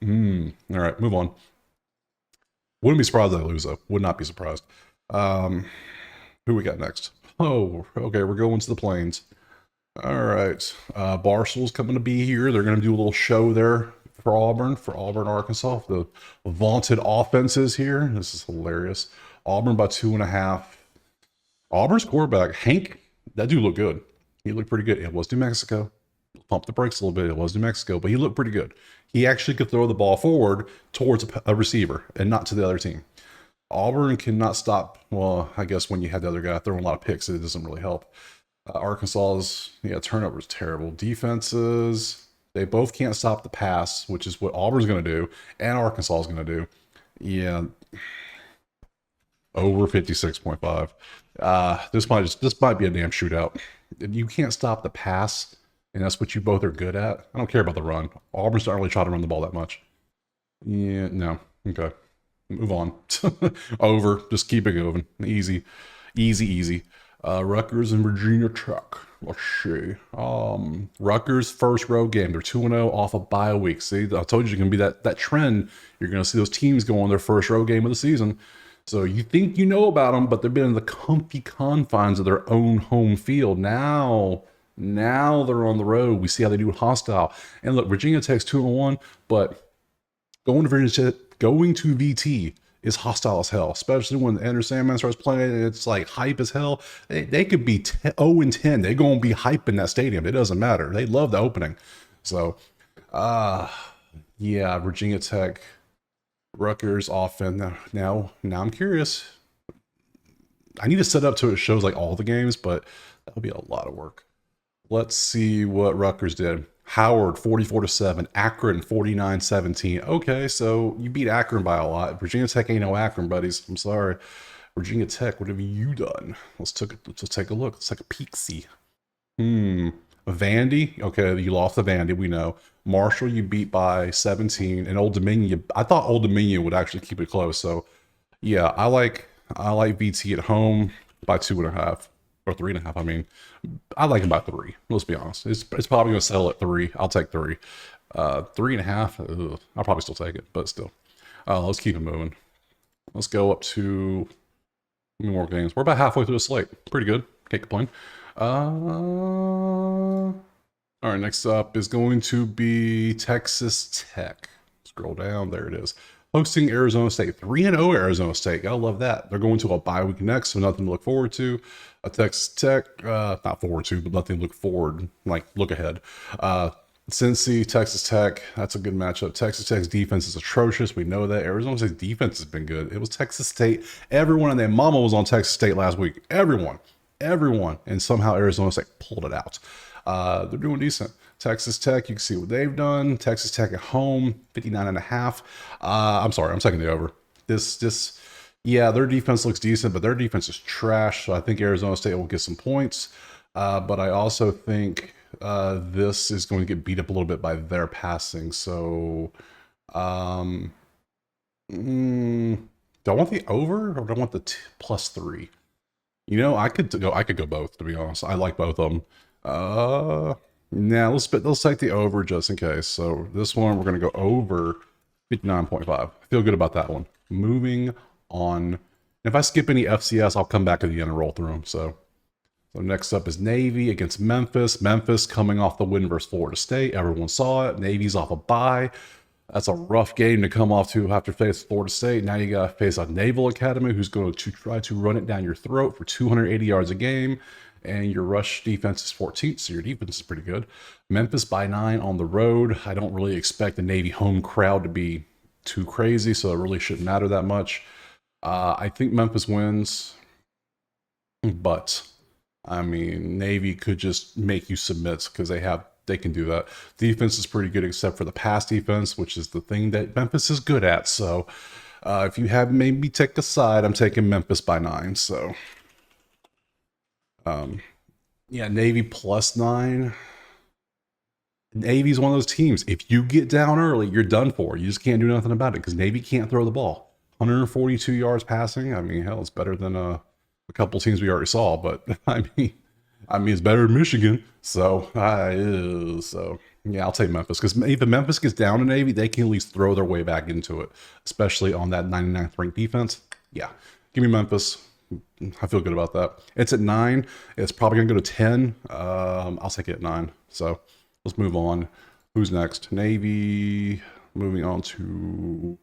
all right, move on. Wouldn't be surprised if they lose though. Would not be surprised. Um, who we got next? Oh, okay, we're going to the Plains. All right, Barstool's coming to be here. They're going to do a little show there for Auburn, Arkansas. The vaunted offenses here. This is hilarious. Auburn by 2.5. Auburn's quarterback, Hank, that dude looked good. He looked pretty good. It was New Mexico. Pump the brakes a little bit. It was New Mexico, but he looked pretty good. He actually could throw the ball forward towards a receiver and not to the other team. Auburn cannot stop. Well, I guess when you had the other guy throwing a lot of picks, it doesn't really help. Arkansas's turnovers terrible. Defenses, they both can't stop the pass, which is what Auburn's going to do, and Arkansas is going to do. Yeah, over 56.5. This might be a damn shootout. You can't stop the pass, and that's what you both are good at. I don't care about the run. Auburn's not really trying to run the ball that much. Yeah, no. Okay. Move on. Over. Just keep it going. Easy. Easy. Rutgers and Virginia Tech. Let's see. Rutgers first road game. They're 2-0 off a bye week. See, I told you going to be that trend. You're going to see those teams go on their first road game of the season. So you think you know about them, but they've been in the comfy confines of their own home field. Now they're on the road. We see how they do it hostile. And look, Virginia Tech's 2-1, but going to VT is hostile as hell, especially when Andrew Sandman starts playing and it's like hype as hell. They could be 0-10. They're going to be hyping that stadium. It doesn't matter. They love the opening. So, yeah, Virginia Tech, Rutgers offense. Now I'm curious. I need to set up to it shows like all the games, but that'll be a lot of work. Let's see what Rutgers did. Howard 44-7, Akron 49-17. Okay, so you beat Akron by a lot. Virginia Tech ain't no Akron, buddies. I'm sorry. Virginia Tech, what have you done? Let's take a look. Let's take a peek-see. Vandy, okay, you lost to Vandy, we know. Marshall, you beat by 17, and Old Dominion. I thought Old Dominion would actually keep it close. So, yeah, I like VT at home by 2.5 or 3.5. I mean, I like him by 3. Let's be honest. It's probably going to settle at 3. I'll take 3. 3.5. I'll probably still take it, but still. Let's keep it moving. Let's go up to more games. We're about halfway through the slate. Pretty good. Can't complain. All right, next up is going to be Texas Tech. Scroll down. There it is. Hosting Arizona State. 3-0 Arizona State. Gotta love that. They're going to a bye week next, so nothing to look forward to. Texas Tech, not forward to, but nothing to look forward, like look ahead. Cincy, Texas Tech, that's a good matchup. Texas Tech's defense is atrocious. We know that. Arizona State's defense has been good. It was Texas State. Everyone and their mama was on Texas State last week. Everyone. And somehow Arizona State pulled it out. They're doing decent. Texas Tech, you can see what they've done. Texas Tech at home, 59.5. I'm sorry, I'm taking the over. Yeah, their defense looks decent, but their defense is trash. So I think Arizona State will get some points. But I also think this is going to get beat up a little bit by their passing. So, do I want the over or do I want the +3? You know, I could go both, to be honest. I like both of them. Now let's take the over just in case. So this one we're gonna go over 59.5. Feel good about that one. Moving on. If I skip any FCS, I'll come back at the end and roll through them. So next up is Navy against Memphis. Memphis coming off the win versus Florida State. Everyone saw it. Navy's off a bye. That's a rough game to come off to after face Florida State. Now you got to face a Naval Academy who's going to try to run it down your throat for 280 yards a game. And your rush defense is 14th, so your defense is pretty good. Memphis by 9 on the road. I don't really expect the Navy home crowd to be too crazy, so it really shouldn't matter that much. I think Memphis wins, but I mean, Navy could just make you submit because they have they can do that. Defense is pretty good except for the pass defense, which is the thing that Memphis is good at. So if you have maybe take a side, I'm taking Memphis by 9. So yeah, Navy +9. Navy's one of those teams. If you get down early, you're done for. You just can't do nothing about it because Navy can't throw the ball. 142 yards passing. I mean, hell, it's better than a couple teams we already saw. But I mean, it's better than Michigan. So yeah, I'll take Memphis because if Memphis gets down to Navy, they can at least throw their way back into it, especially on that 99th ranked defense. Yeah, give me Memphis. I feel good about that. It's at 9. It's probably gonna go to 10. I'll take it at 9. So let's move on. Who's next? Navy. Moving on to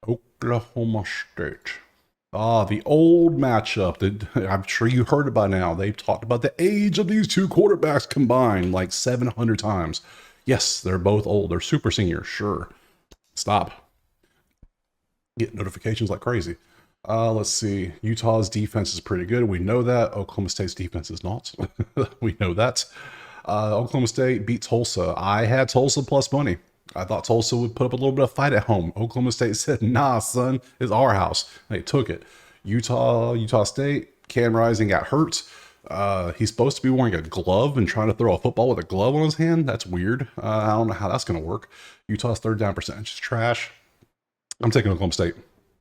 Oklahoma State. The old matchup that I'm sure you heard about now. They've talked about the age of these two quarterbacks combined like 700 times. Yes, they're both old. They're super senior. Sure. Stop. Get notifications like crazy. Let's see. Utah's defense is pretty good. We know that. Oklahoma State's defense is not. We know that. Oklahoma State beat Tulsa. I had Tulsa plus money. I thought Tulsa would put up a little bit of fight at home. Oklahoma State said, nah, son, it's our house. They took it. Utah State, Cam Rising got hurt. He's supposed to be wearing a glove and trying to throw a football with a glove on his hand. That's weird. I don't know how that's going to work. Utah's third down percentage is trash. I'm taking Oklahoma State.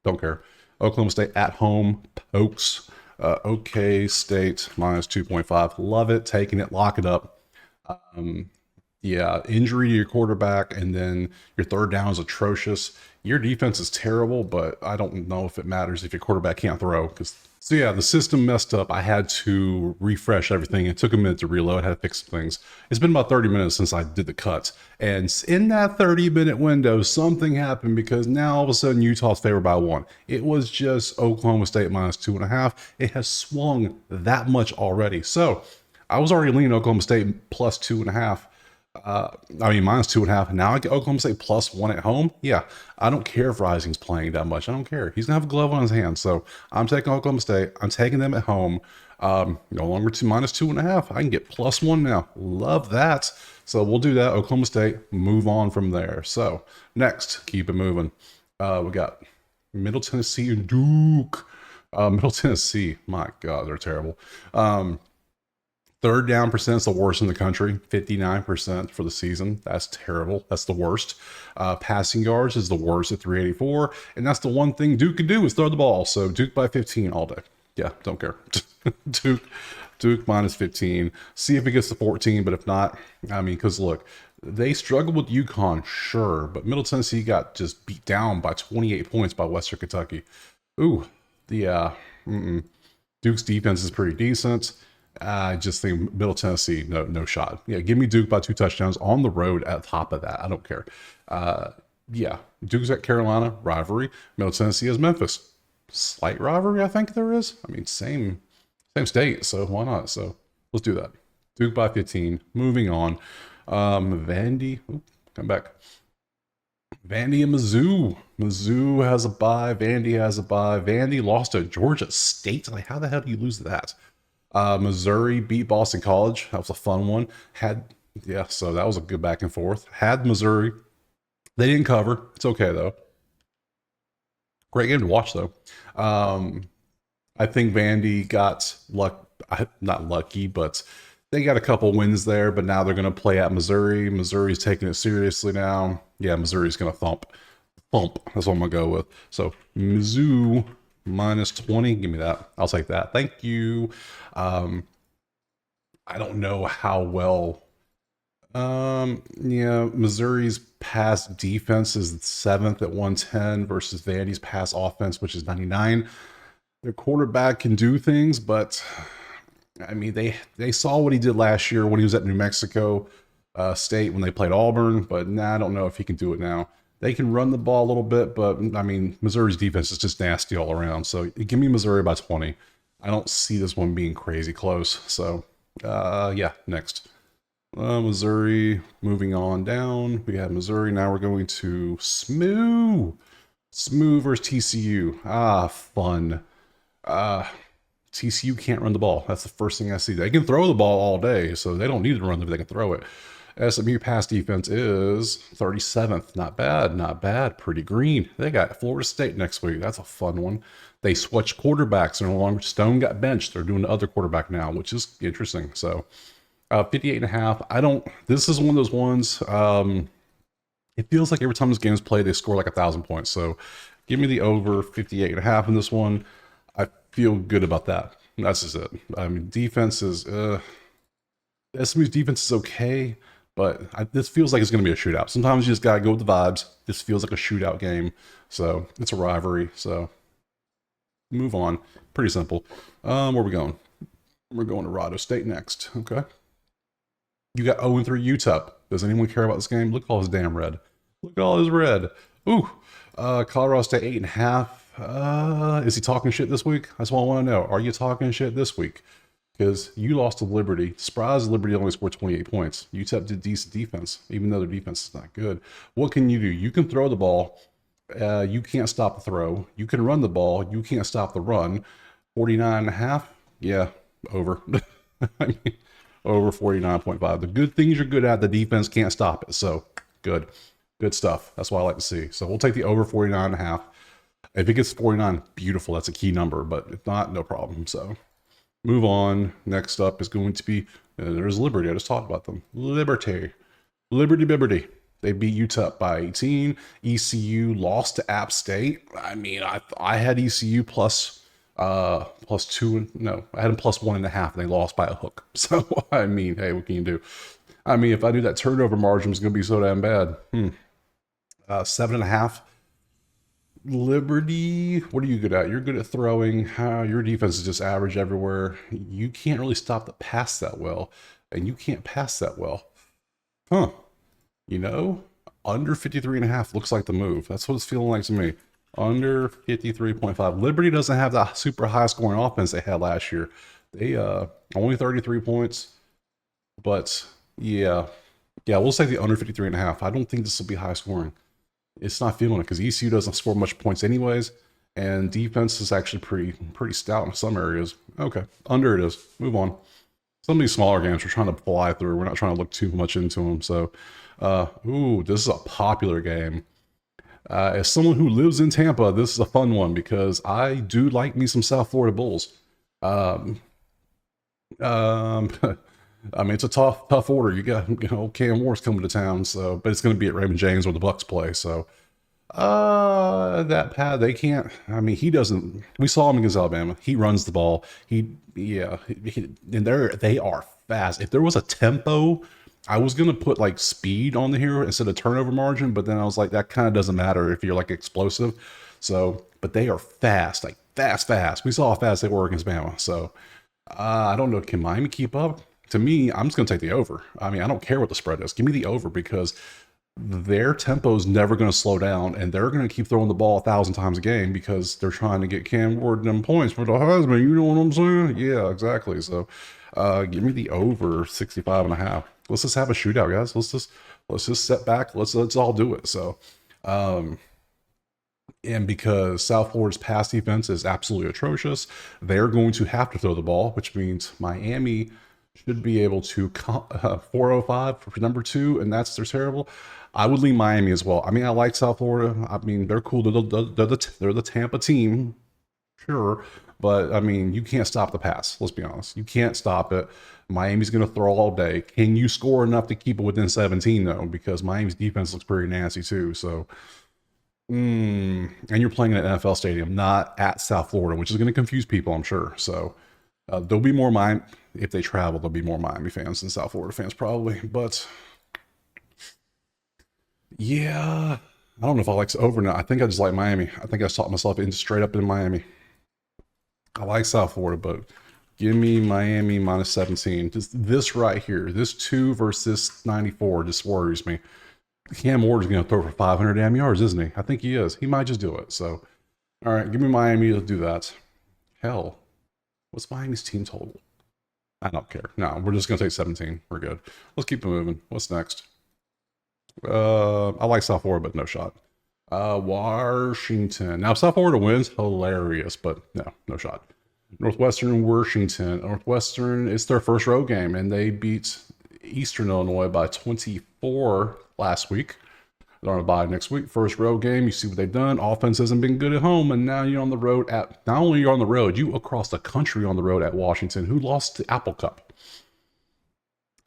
Don't care. Oklahoma State at home, pokes. OK State minus 2.5. Love it. Taking it. Lock it up. Yeah, injury to your quarterback, and then your third down is atrocious. Your defense is terrible, but I don't know if it matters if your quarterback can't throw. So yeah, the system messed up. I had to refresh everything. It took a minute to reload. I had to fix some things. It's been about 30 minutes since I did the cuts. And in that 30-minute window, something happened because now all of a sudden Utah's favored by 1. It was just Oklahoma State minus 2.5. It has swung that much already. So I was already leaning Oklahoma State plus 2.5. Minus 2.5. Now I get Oklahoma State plus 1 at home. Yeah, I don't care if Rising's playing that much. I don't care. He's gonna have a glove on his hand. So I'm taking Oklahoma State. I'm taking them at home. No longer minus 2.5. I can get plus 1 now. Love that. So we'll do that. Oklahoma State. Move on from there. So next, keep it moving. We got Middle Tennessee and Duke. Middle Tennessee. My God, they're terrible. Third down percent is the worst in the country, 59% for the season. That's terrible. That's the worst. Passing yards is the worst at 384. And that's the one thing Duke can do is throw the ball. So Duke by 15 all day. Yeah, don't care. Duke minus 15. See if it gets to 14, but if not, because look, they struggled with UConn, sure, but Middle Tennessee got just beat down by 28 points by Western Kentucky. Ooh, Duke's defense is pretty decent. I just think Middle Tennessee, no shot. Yeah, give me Duke by 2 touchdowns on the road at the top of that. I don't care. Yeah, Duke's at Carolina, rivalry. Middle Tennessee has Memphis. Slight rivalry, I think there is. Same state, so why not? So let's do that. Duke by 15. Moving on. Vandy, come back. Vandy and Mizzou. Mizzou has a bye. Vandy has a bye. Vandy lost to Georgia State. Like, how the hell do you lose that? Missouri beat Boston College. That was a fun one. So that was a good back and forth. Had Missouri. They didn't cover. It's okay, though. Great game to watch, though. I think Vandy got not lucky, but they got a couple wins there, but now they're going to play at Missouri. Missouri's taking it seriously now. Yeah, Missouri's going to thump. That's what I'm going to go with. So Mizzou minus 20. Give me that. I'll take that. Thank you. I don't know how well. Missouri's pass defense is 7th at 110 versus Vandy's pass offense, which is 99. Their quarterback can do things, but they saw what he did last year when he was at New Mexico State when they played Auburn, but I don't know if he can do it now. They can run the ball a little bit, but Missouri's defense is just nasty all around. So give me Missouri by 20. I don't see this one being crazy close. So next. Missouri, moving on down. We have Missouri. Now we're going to SMU. SMU versus TCU. Fun. TCU can't run the ball. That's the first thing I see. They can throw the ball all day, so they don't need to run if they can throw it. SMU pass defense is 37th. Not bad, not bad. Pretty green. They got Florida State next week. That's a fun one. They switched quarterbacks. They're no longer Stone got benched. They're doing the other quarterback now, which is interesting. So 58 and a half. I don't, this is one of those ones. It feels like every time this game is played, they score like 1,000 points. So give me the over 58 and a half in this one. I feel good about that. That's just it. I mean, defense is, SMU's defense is okay, but this feels like it's going to be a shootout. Sometimes you just got to go with the vibes. This feels like a shootout game. So it's a rivalry. So move on. Pretty simple. Where are we going? We're going to Rado State next. Okay. You got 0-3 UTEP. Does anyone care about this game? Look at all his damn red. Look at all his red. Ooh. Colorado State 8.5. Is he talking shit this week? That's what I want to know. Are you talking shit this week? Because you lost to Liberty. Surprise, Liberty only scored 28 points. UTEP did decent defense, even though their defense is not good. What can you do? You can throw the ball. You can't stop the throw. You can run the ball. You can't stop the run. 49.5? Yeah, over. I mean, over 49.5. The good things you're good at, the defense can't stop it. So, good. Good stuff. That's what I like to see. So, we'll take the over 49.5. If it gets 49, beautiful. That's a key number. But if not, no problem. So, move on. Next up is going to be, there's Liberty. I just talked about them. Liberty. They beat UTEP by 18. ECU lost to App State. I mean, I had ECU plus 2. No, I had them plus 1.5. And they lost by a hook. So, I mean, hey, what can you do? I mean, if I knew that turnover margin was going to be so damn bad. 7.5. Liberty, what are you good at? You're good at throwing. Your defense is just average everywhere. You can't really stop the pass that well, and you can't pass that well. Huh. You know, under 53.5 looks like the move. That's what it's feeling like to me. Under 53.5. Liberty doesn't have that super high scoring offense they had last year. They only 33 points. But yeah, we'll say the under 53.5. I don't think this will be high scoring. It's not feeling it because ECU doesn't score much points anyways, and defense is actually pretty stout in some areas. Okay, under it is. Move on. Some of these smaller games we're trying to fly through. We're not trying to look too much into them. So, this is a popular game. As someone who lives in Tampa, this is a fun one because I do like me some South Florida Bulls. I mean, it's a tough order. You got, Cam Moore's coming to town, so, but it's going to be at Raymond James where the Bucks play. So, that pad, they can't. I mean, he doesn't. We saw him against Alabama. He runs the ball. And they are fast. If there was a tempo, I was gonna put like speed on the here instead of turnover margin, but then I was like, that kind of doesn't matter if you're like explosive. So, but they are fast, like fast. We saw how fast they were against Bama. So, I don't know. Can Miami keep up? To me, I'm just going to take the over. I mean, I don't care what the spread is. Give me the over because their tempo is never going to slow down, and they're going to keep throwing the ball 1,000 times a game because they're trying to get Cam Ward them points for the Heisman. You know what I'm saying? Yeah, exactly. So, give me the over 65.5. Let's just have a shootout, guys. Let's just sit back. Let's all do it. So, and because South Florida's pass defense is absolutely atrocious, they're going to have to throw the ball, which means Miami should be able to 405 for number 2, and they're terrible. I would lean Miami as well. I mean, I like South Florida. I mean, they're cool. They're the Tampa team, sure, but I mean, you can't stop the pass. Let's be honest. You can't stop it. Miami's going to throw all day. Can you score enough to keep it within 17 though? Because Miami's defense looks pretty nasty too. So, and you're playing in an NFL stadium, not at South Florida, which is going to confuse people, I'm sure. So. There'll be more Miami, if they travel, there'll be more Miami fans than South Florida fans probably. But yeah, I don't know if I like over now. I think I just like Miami. I think I talked myself into straight up in Miami. I like South Florida, but give me Miami minus 17. Just this right here, this 2 versus 94 just worries me. Cam Ward is going to throw for 500 damn yards, isn't he? I think he is. He might just do it. So, all right, give me Miami to do that. Hell. What's Miami's team total? I don't care. No, we're just going to take 17. We're good. Let's keep it moving. What's next? I like South Florida, but no shot. Washington. Now, if South Florida wins, hilarious, but no shot. Northwestern, Washington. Northwestern, it's their first road game, and they beat Eastern Illinois by 24 last week. They're on a bye next week. First road game. You see what they've done. Offense hasn't been good at home, and now you're on the road at. Not only you're on the road, you across the country on the road at Washington, who lost the Apple Cup.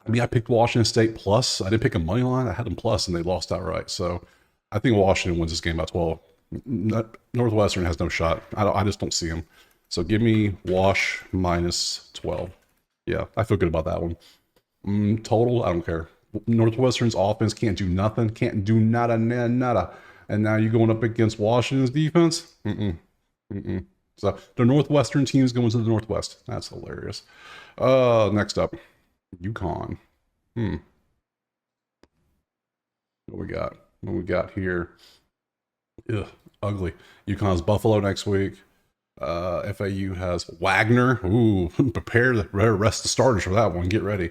I mean, I picked Washington State plus. I didn't pick a money line. I had them plus, and they lost outright. So I think Washington wins this game by 12. Northwestern has no shot. I just don't see them. So give me Wash minus 12. Yeah, I feel good about that one. Total, I don't care. Northwestern's offense can't do nothing. Can't do nada, nada. And now you're going up against Washington's defense? So the Northwestern team's going to the Northwest. That's hilarious. Next up, UConn. What we got? What we got here? Ugh, ugly. UConn's Buffalo next week. FAU has Wagner. Ooh, prepare the rest the starters for that one. Get ready.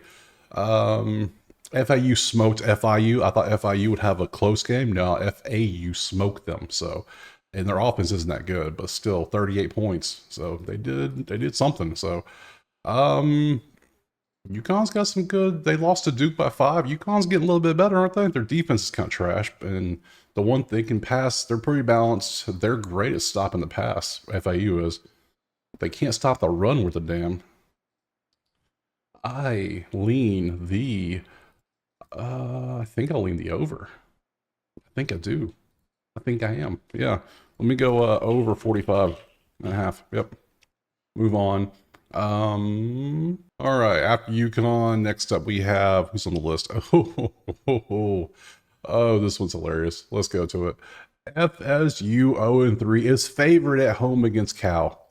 FAU smoked FIU. I thought FIU would have a close game. No, FAU smoked them. So, and their offense isn't that good, but still 38 points. So they did something. So, UConn's got some good. They lost to Duke by 5. UConn's getting a little bit better, aren't they? Their defense is kind of trash, and the one they can pass, they're pretty balanced. They're great at stopping the pass. FIU is. They can't stop the run with a damn. I lean the. I think I'll lean the over. I think I do. I think I am. Yeah. Let me go over 45.5. Yep. Move on. All right. After UConn, next up we have who's on the list? Oh, this one's hilarious. Let's go to it. FSU 0-3 is favored at home against Cal.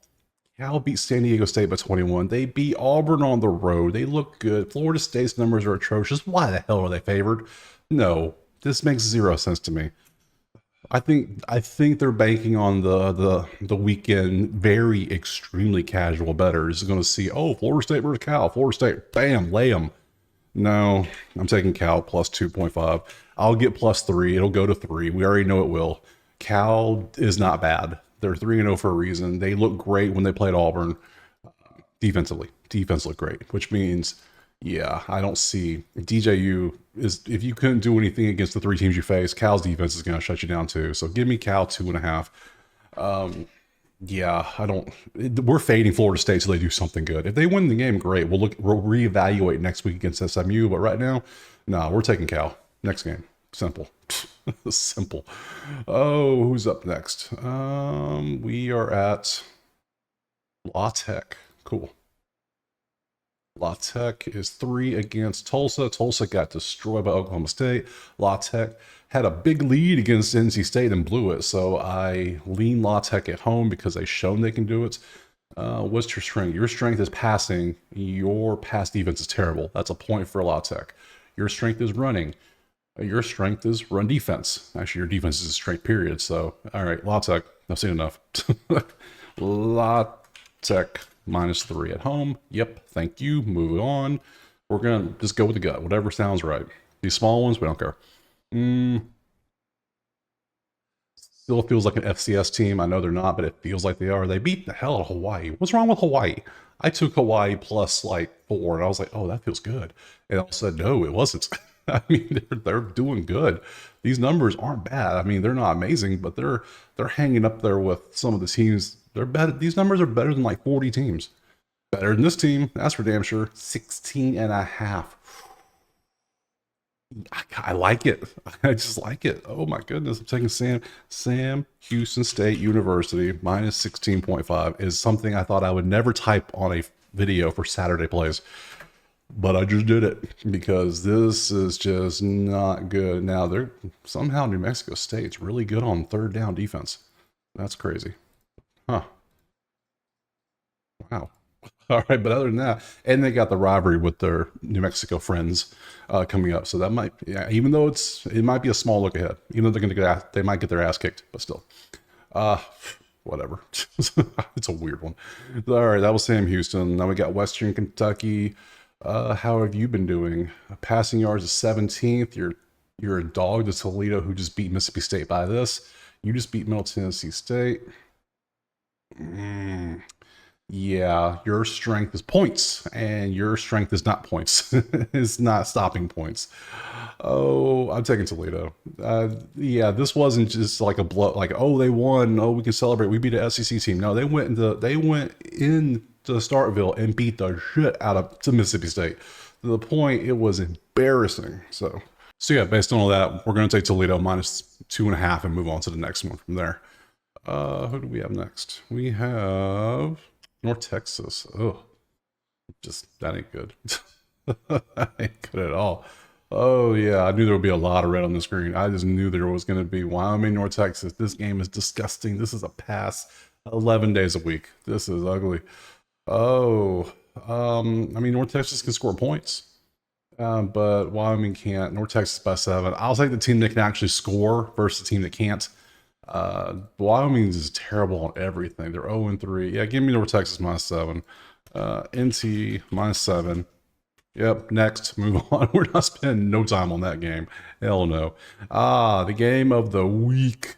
Cal beat San Diego State by 21. They beat Auburn on the road. They look good. Florida State's numbers are atrocious. Why the hell are they favored? No, this makes zero sense to me. I think they're banking on the weekend very extremely casual bettors going to see, oh, Florida State versus Cal. Florida State, bam, lay them. No, I'm taking Cal plus 2.5. I'll get plus 3. It'll go to 3. We already know it will. Cal is not bad. They're 3-0 for a reason. They look great when they played Auburn. Defensively, defense looked great, which means, yeah, I don't see DJU is, if you couldn't do anything against the 3 teams you face, Cal's defense is going to shut you down too. So give me Cal 2.5. Yeah, we're fading Florida State so they do something good. If they win the game, great. We'll reevaluate next week against SMU. But right now, no, we're taking Cal. Next game. Simple. Simple. Oh, who's up next? We are at La Tech. Cool. La Tech is 3 against Tulsa. Tulsa got destroyed by Oklahoma State. La Tech had a big lead against NC State and blew it. So I lean La Tech at home because they've shown they can do it. What's your strength? Your strength is passing. Your pass defense is terrible. That's a point for La Tech. Your strength is running. Your strength is run defense. Actually, your defense is a strength, period. So, all right, La Tech. I've seen enough. La Tech minus 3 at home. Yep, thank you. Move on. We're going to just go with the gut. Whatever sounds right. These small ones, we don't care. Still feels like an FCS team. I know they're not, but it feels like they are. They beat the hell out of Hawaii. What's wrong with Hawaii? I took Hawaii plus like 4, and I was like, oh, that feels good. And I said, no, it wasn't. I mean, they're doing good. These numbers aren't bad. I mean, they're not amazing, but they're hanging up there with some of the teams. They're better. These numbers are better than like 40 teams. Better than this team. That's for damn sure. 16.5. I like it. I just like it. Oh my goodness. I'm taking Sam Houston State University minus 16.5 is something I thought I would never type on a video for Saturday plays. But I just did it because this is just not good. Now, they're somehow New Mexico State's really good on third down defense. That's crazy. Huh. Wow. All right, but other than that, and they got the rivalry with their New Mexico friends coming up. So that might, yeah, even though it might be a small look ahead. Even though they're going to they might get their ass kicked, but still. Whatever. It's a weird one. All right, that was Sam Houston. Now we got Western Kentucky. How have you been doing? Passing yards is 17th. You're a dog to Toledo, who just beat Mississippi State by this. You just beat Middle Tennessee State. Yeah, your strength is points, and your strength is not points. It's not stopping points. Oh, I'm taking Toledo. Yeah, this wasn't just like a blow. Like, oh, they won. Oh, we can celebrate. We beat a SEC team. No, they went into Starkville and beat the shit out of to Mississippi State to the point it was embarrassing. So yeah, based on all that, we're going to take Toledo -2.5 and move on to the next one from there. Who do we have next? We have North Texas. Oh, just that ain't good. That ain't good at all. Oh yeah, I knew there would be a lot of red on the screen. I just knew there was going to be Wyoming, North Texas. This game is disgusting. This is a pass. 11 days a week. This is ugly. Oh, I mean, North Texas can score points, but Wyoming can't. North Texas by 7. I'll take the team that can actually score versus the team that can't. Wyoming is terrible on everything. They're 0-3. Yeah, give me North Texas -7. NT -7. Yep, next, move on. We're not spending no time on that game. Hell no. The game of the week.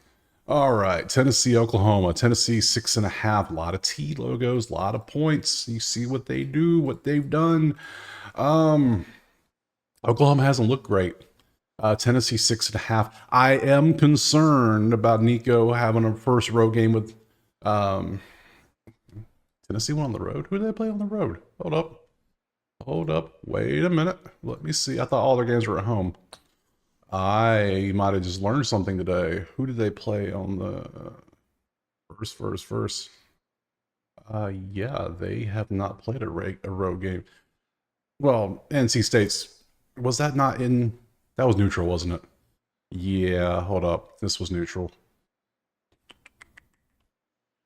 All right, Tennessee, Oklahoma. Tennessee 6.5. A lot of T logos, a lot of points. You see what they do, what they've done. Oklahoma hasn't looked great. Tennessee 6.5. I am concerned about Nico having a first road game with Tennessee went on the road. Who did they play on the road? Hold up. Wait a minute. Let me see. I thought all their games were at home. I might have just learned something today. Who did they play on the first? Yeah, they have not played a road game. Well, NC State's, was that not in, that was neutral, wasn't it? Yeah, hold up. This was neutral.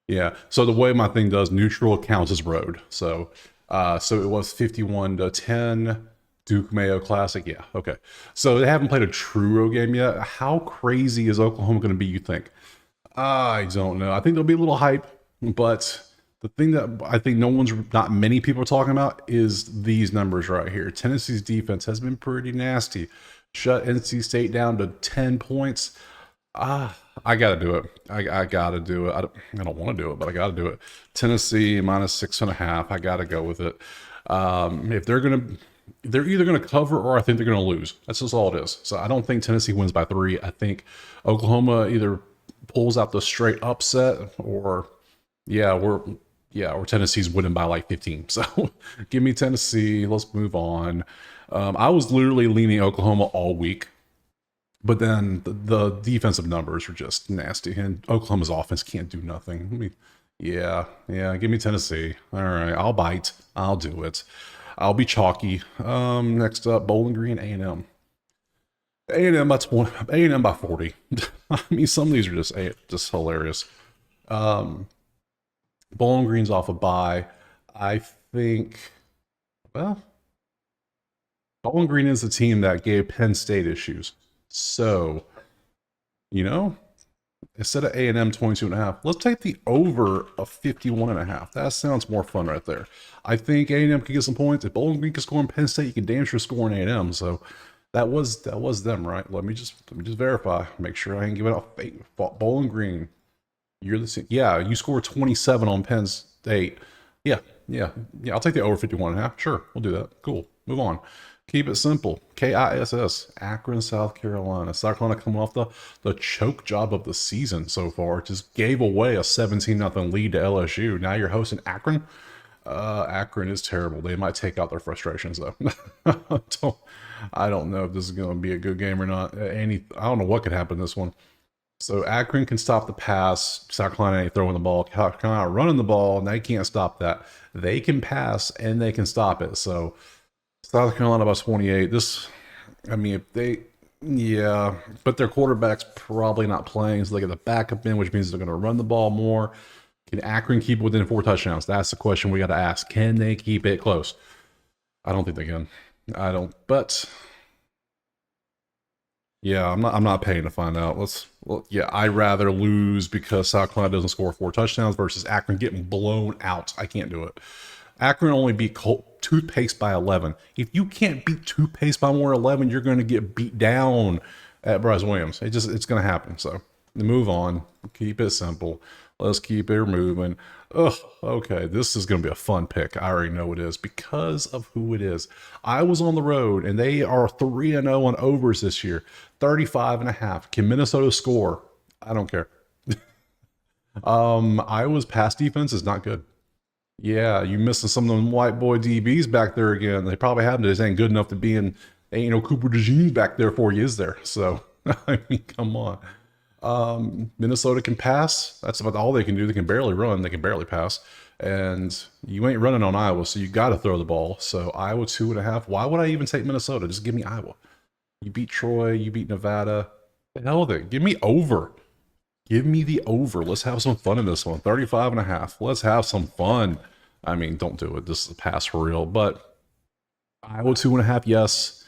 Yeah, so the way my thing does, neutral counts as road. So it was 51-10, Duke Mayo Classic. Yeah, okay. So they haven't played a true road game yet. How crazy is Oklahoma going to be, you think? I don't know. I think there'll be a little hype, but the thing that I think not many people are talking about is these numbers right here. Tennessee's defense has been pretty nasty. Shut NC State down to 10 points. I gotta do it. I gotta do it. I don't want to do it, but I gotta do it. Tennessee -6.5. I gotta go with it. If they're either gonna cover or I think they're gonna lose. That's just all it is. So I don't think Tennessee wins by 3. I think Oklahoma either pulls out the straight upset or or Tennessee's winning by like 15. So give me Tennessee. Let's move on. I was literally leaning Oklahoma all week. But then the defensive numbers are just nasty, and Oklahoma's offense can't do nothing. Yeah, give me Tennessee. All right, I'll bite. I'll do it. I'll be chalky. Next up, Bowling Green, A&M. A&M by 20. A&M by 40. I mean, some of these are just hilarious. Bowling Green's off a bye. I think, well, Bowling Green is the team that gave Penn State issues. So, instead of A&M 22.5, let's take the over of 51.5. That sounds more fun right there. I think A&M can get some points. If Bowling Green can score in Penn State, you can damn sure score in A&M. So that was them, right? Let me just verify. Make sure I ain't giving out fake. Bowling Green, you're the same. Yeah, you scored 27 on Penn State. Yeah. I'll take the over 51.5. Sure, we'll do that. Cool. Move on. Keep it simple. KISS, Akron, South Carolina. South Carolina coming off the choke job of the season so far. Just gave away a 17-0 lead to LSU. Now you're hosting Akron. Akron is terrible. They might take out their frustrations though. I don't know if this is going to be a good game or not. I don't know what could happen in this one. So Akron can stop the pass. South Carolina ain't throwing the ball. South Carolina running the ball, and they can't stop that. They can pass and they can stop it. So South Carolina by 28. But their quarterback's probably not playing, so they get the backup in, which means they're going to run the ball more. Can Akron keep it within 4 touchdowns? That's the question we got to ask. Can they keep it close? I don't think they can. But yeah, I'm not paying to find out. I'd rather lose because South Carolina doesn't score 4 touchdowns versus Akron getting blown out. I can't do it. Akron only beat Toothpaste by 11. If you can't beat Toothpaste by more 11, you're going to get beat down at Bryce Williams. It's going to happen. So move on. Keep it simple. Let's keep it moving. Ugh, okay, this is going to be a fun pick. I already know it is because of who it is. I was on the road, and they are 3-0 on overs this year, 35.5. Can Minnesota score? I don't care. Iowa's pass defense is not good. Yeah, you missing some of them white boy DBs back there again. They probably have them. They just ain't good enough to be in. Ain't no Cooper DeJean back there for you, is there? So, I mean, come on. Minnesota can pass. That's about all they can do. They can barely run. They can barely pass. And you ain't running on Iowa, so you got to throw the ball. So Iowa 2.5. Why would I even take Minnesota? Just give me Iowa. You beat Troy. You beat Nevada. The hell with it. Give me over. Give me the over. Let's have some fun in this one. 35.5. Let's have some fun. I mean, don't do it. This is a pass for real. But Iowa 2.5, yes.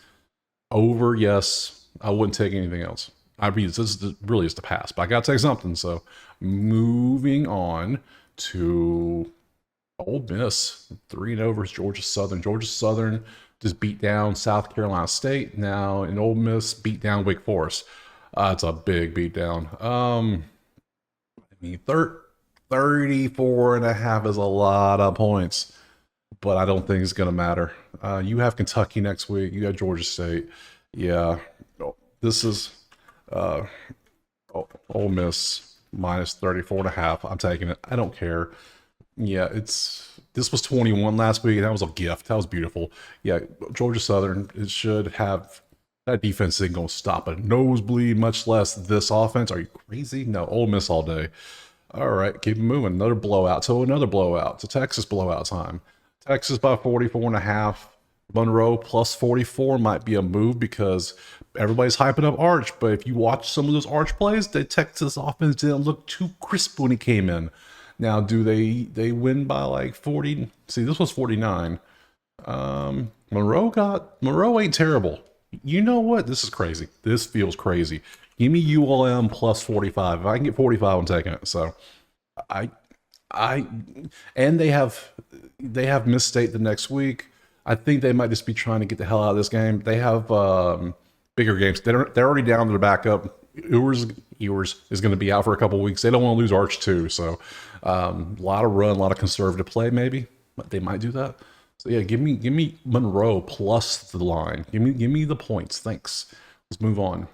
Over, yes. I wouldn't take anything else. I mean, this is really just a pass, but I got to take something. So moving on to Ole Miss. 3-0 versus Georgia Southern. Georgia Southern just beat down South Carolina State. Now, in Ole Miss beat down Wake Forest. It's a big beat down. I mean, 34.5 is a lot of points, but I don't think it's going to matter. You have Kentucky next week. You got Georgia State. Yeah, this is Ole Miss minus 34.5. I'm taking it. I don't care. Yeah, this was 21 last week, and that was a gift. That was beautiful. Yeah, Georgia Southern, it should have. That defense isn't going to stop a nosebleed, much less this offense. Are you crazy? No, Ole Miss all day. All right, keep it moving. Another blowout. So another blowout. It's a Texas blowout time. Texas by 44.5. Monroe plus 44 might be a move because everybody's hyping up Arch. But if you watch some of those Arch plays, the Texas offense didn't look too crisp when he came in. Now, do they win by like 40? See, this was 49. Monroe ain't terrible. You know what? This is crazy. This feels crazy. Give me ULM plus 45. If I can get 45, I'm taking it. So I and they have Miss State the next week. I think they might just be trying to get the hell out of this game. They have bigger games. They're already down to the backup. Ewers is going to be out for a couple weeks. They don't want to lose Arch too. So a lot of run, a lot of conservative play. Maybe they might do that. So yeah, give me Monroe plus the line. Give me the points. Thanks. Let's move on.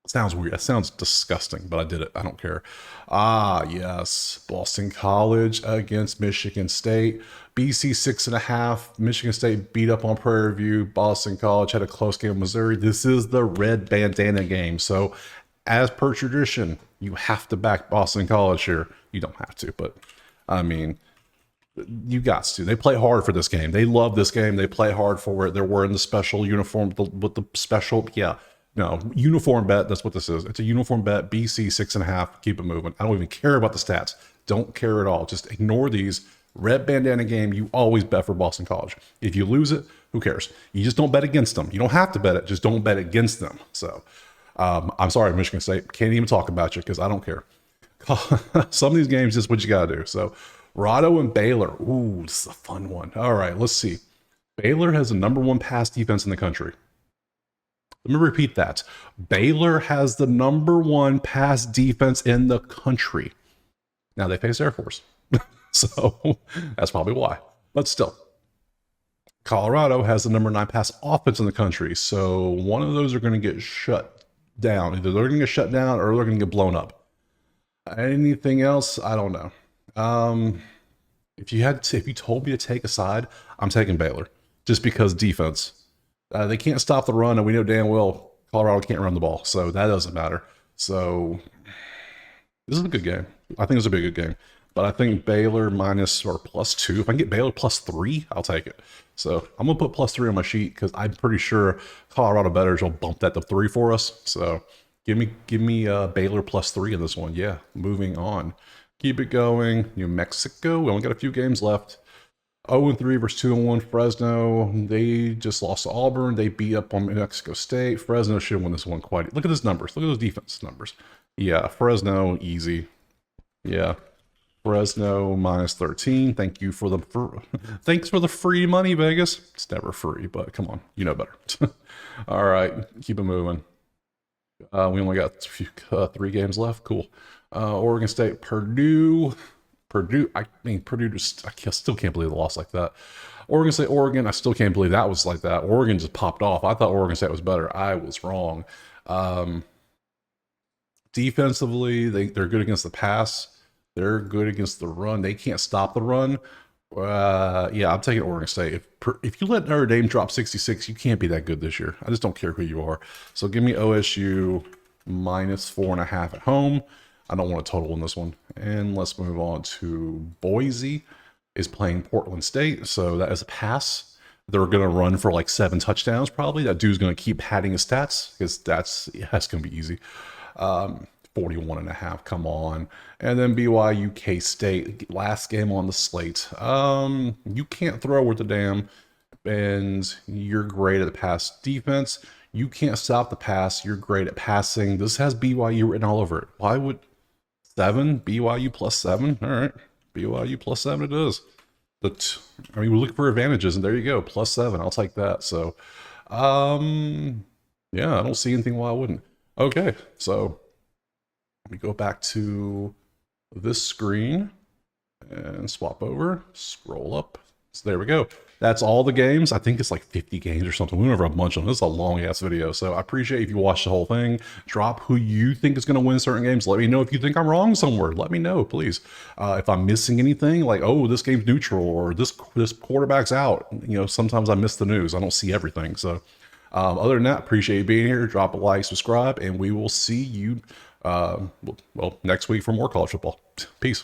Sounds weird. That sounds disgusting, but I did it. I don't care. Ah, yes. Boston College against Michigan State. BC 6.5. Michigan State beat up on Prairie View. Boston College had a close game with Missouri. This is the red bandana game. So as per tradition, you have to back Boston College here. You don't have to, but I mean, you got to. They play hard for this game. They love this game. They play hard for it. They're wearing the special uniform with the special, yeah. No, uniform bet. That's what this is. It's a uniform bet. BC 6.5. Keep it moving. I don't even care about the stats. Don't care at all. Just ignore these. Red bandana game. You always bet for Boston College. If you lose it, who cares? You just don't bet against them. You don't have to bet it. Just don't bet against them. So, I'm sorry, Michigan State. Can't even talk about you because I don't care. Some of these games is what you got to do. So, Rado and Baylor. Ooh, this is a fun one. All right, let's see. Baylor has the #1 pass defense in the country. Let me repeat that. Baylor has the #1 pass defense in the country. Now they face Air Force. So that's probably why. But still, Colorado has the #9 pass offense in the country. So one of those are going to get shut down. Either they're going to get shut down or they're going to get blown up. Anything else? I don't know. If you told me to take a side, I'm taking Baylor just because defense. They can't stop the run, and we know damn well Colorado can't run the ball, so that doesn't matter. So this is a good game. I think it's a big good game, but I think Baylor minus or +2. If I can get Baylor +3, I'll take it. So I'm gonna put +3 on my sheet because I'm pretty sure Colorado bettors will bump that to 3 for us. So give me Baylor +3 in this one. Yeah, moving on. Keep it going. New Mexico. We only got a few games left. 0-3 versus 2-1 Fresno. They just lost to Auburn. They beat up on New Mexico State. Fresno should win this one quite. Look at those numbers. Look at those defense numbers. Yeah, Fresno easy. Yeah, Fresno -13. Thank you for the thanks for the free money, Vegas. It's never free, but come on, you know better. All right, keep it moving. We only got 3 games left. Cool. Oregon State, Purdue. I mean, Purdue just, still can't believe they lost like that. Oregon State, Oregon, I still can't believe that was like that. Oregon just popped off. I thought Oregon State was better. I was wrong. Defensively, they're good against the pass. They're good against the run. They can't stop the run. Yeah, I'm taking Oregon State. If you let Notre Dame drop 66, you can't be that good this year. I just don't care who you are. So give me OSU -4.5 at home. I don't want a total in this one. And let's move on to Boise is playing Portland State. So that is a pass. They're going to run for like 7 touchdowns probably. That dude's going to keep padding his stats because that's going to be easy. 41.5, come on. And then BYU K-State, last game on the slate. You can't throw with the damn, and you're great at the pass defense. You can't stop the pass. You're great at passing. This has BYU written all over it. Why would 7? BYU +7? All right. BYU +7 it is. I mean, we look for advantages, and there you go. +7. I'll take that. So, yeah, I don't see anything why I wouldn't. Okay, so let me go back to this screen and swap over, scroll up. So there we go. That's all the games. I think it's like 50 games or something. We went over a bunch of them. This is a long ass video. So I appreciate if you watch the whole thing. Drop who you think is going to win certain games. Let me know if you think I'm wrong somewhere. Let me know, please. If I'm missing anything, like, oh, this game's neutral or this quarterback's out. You know, sometimes I miss the news. I don't see everything. So other than that, appreciate you being here. Drop a like, subscribe, and we will see you well next week for more college football. Peace.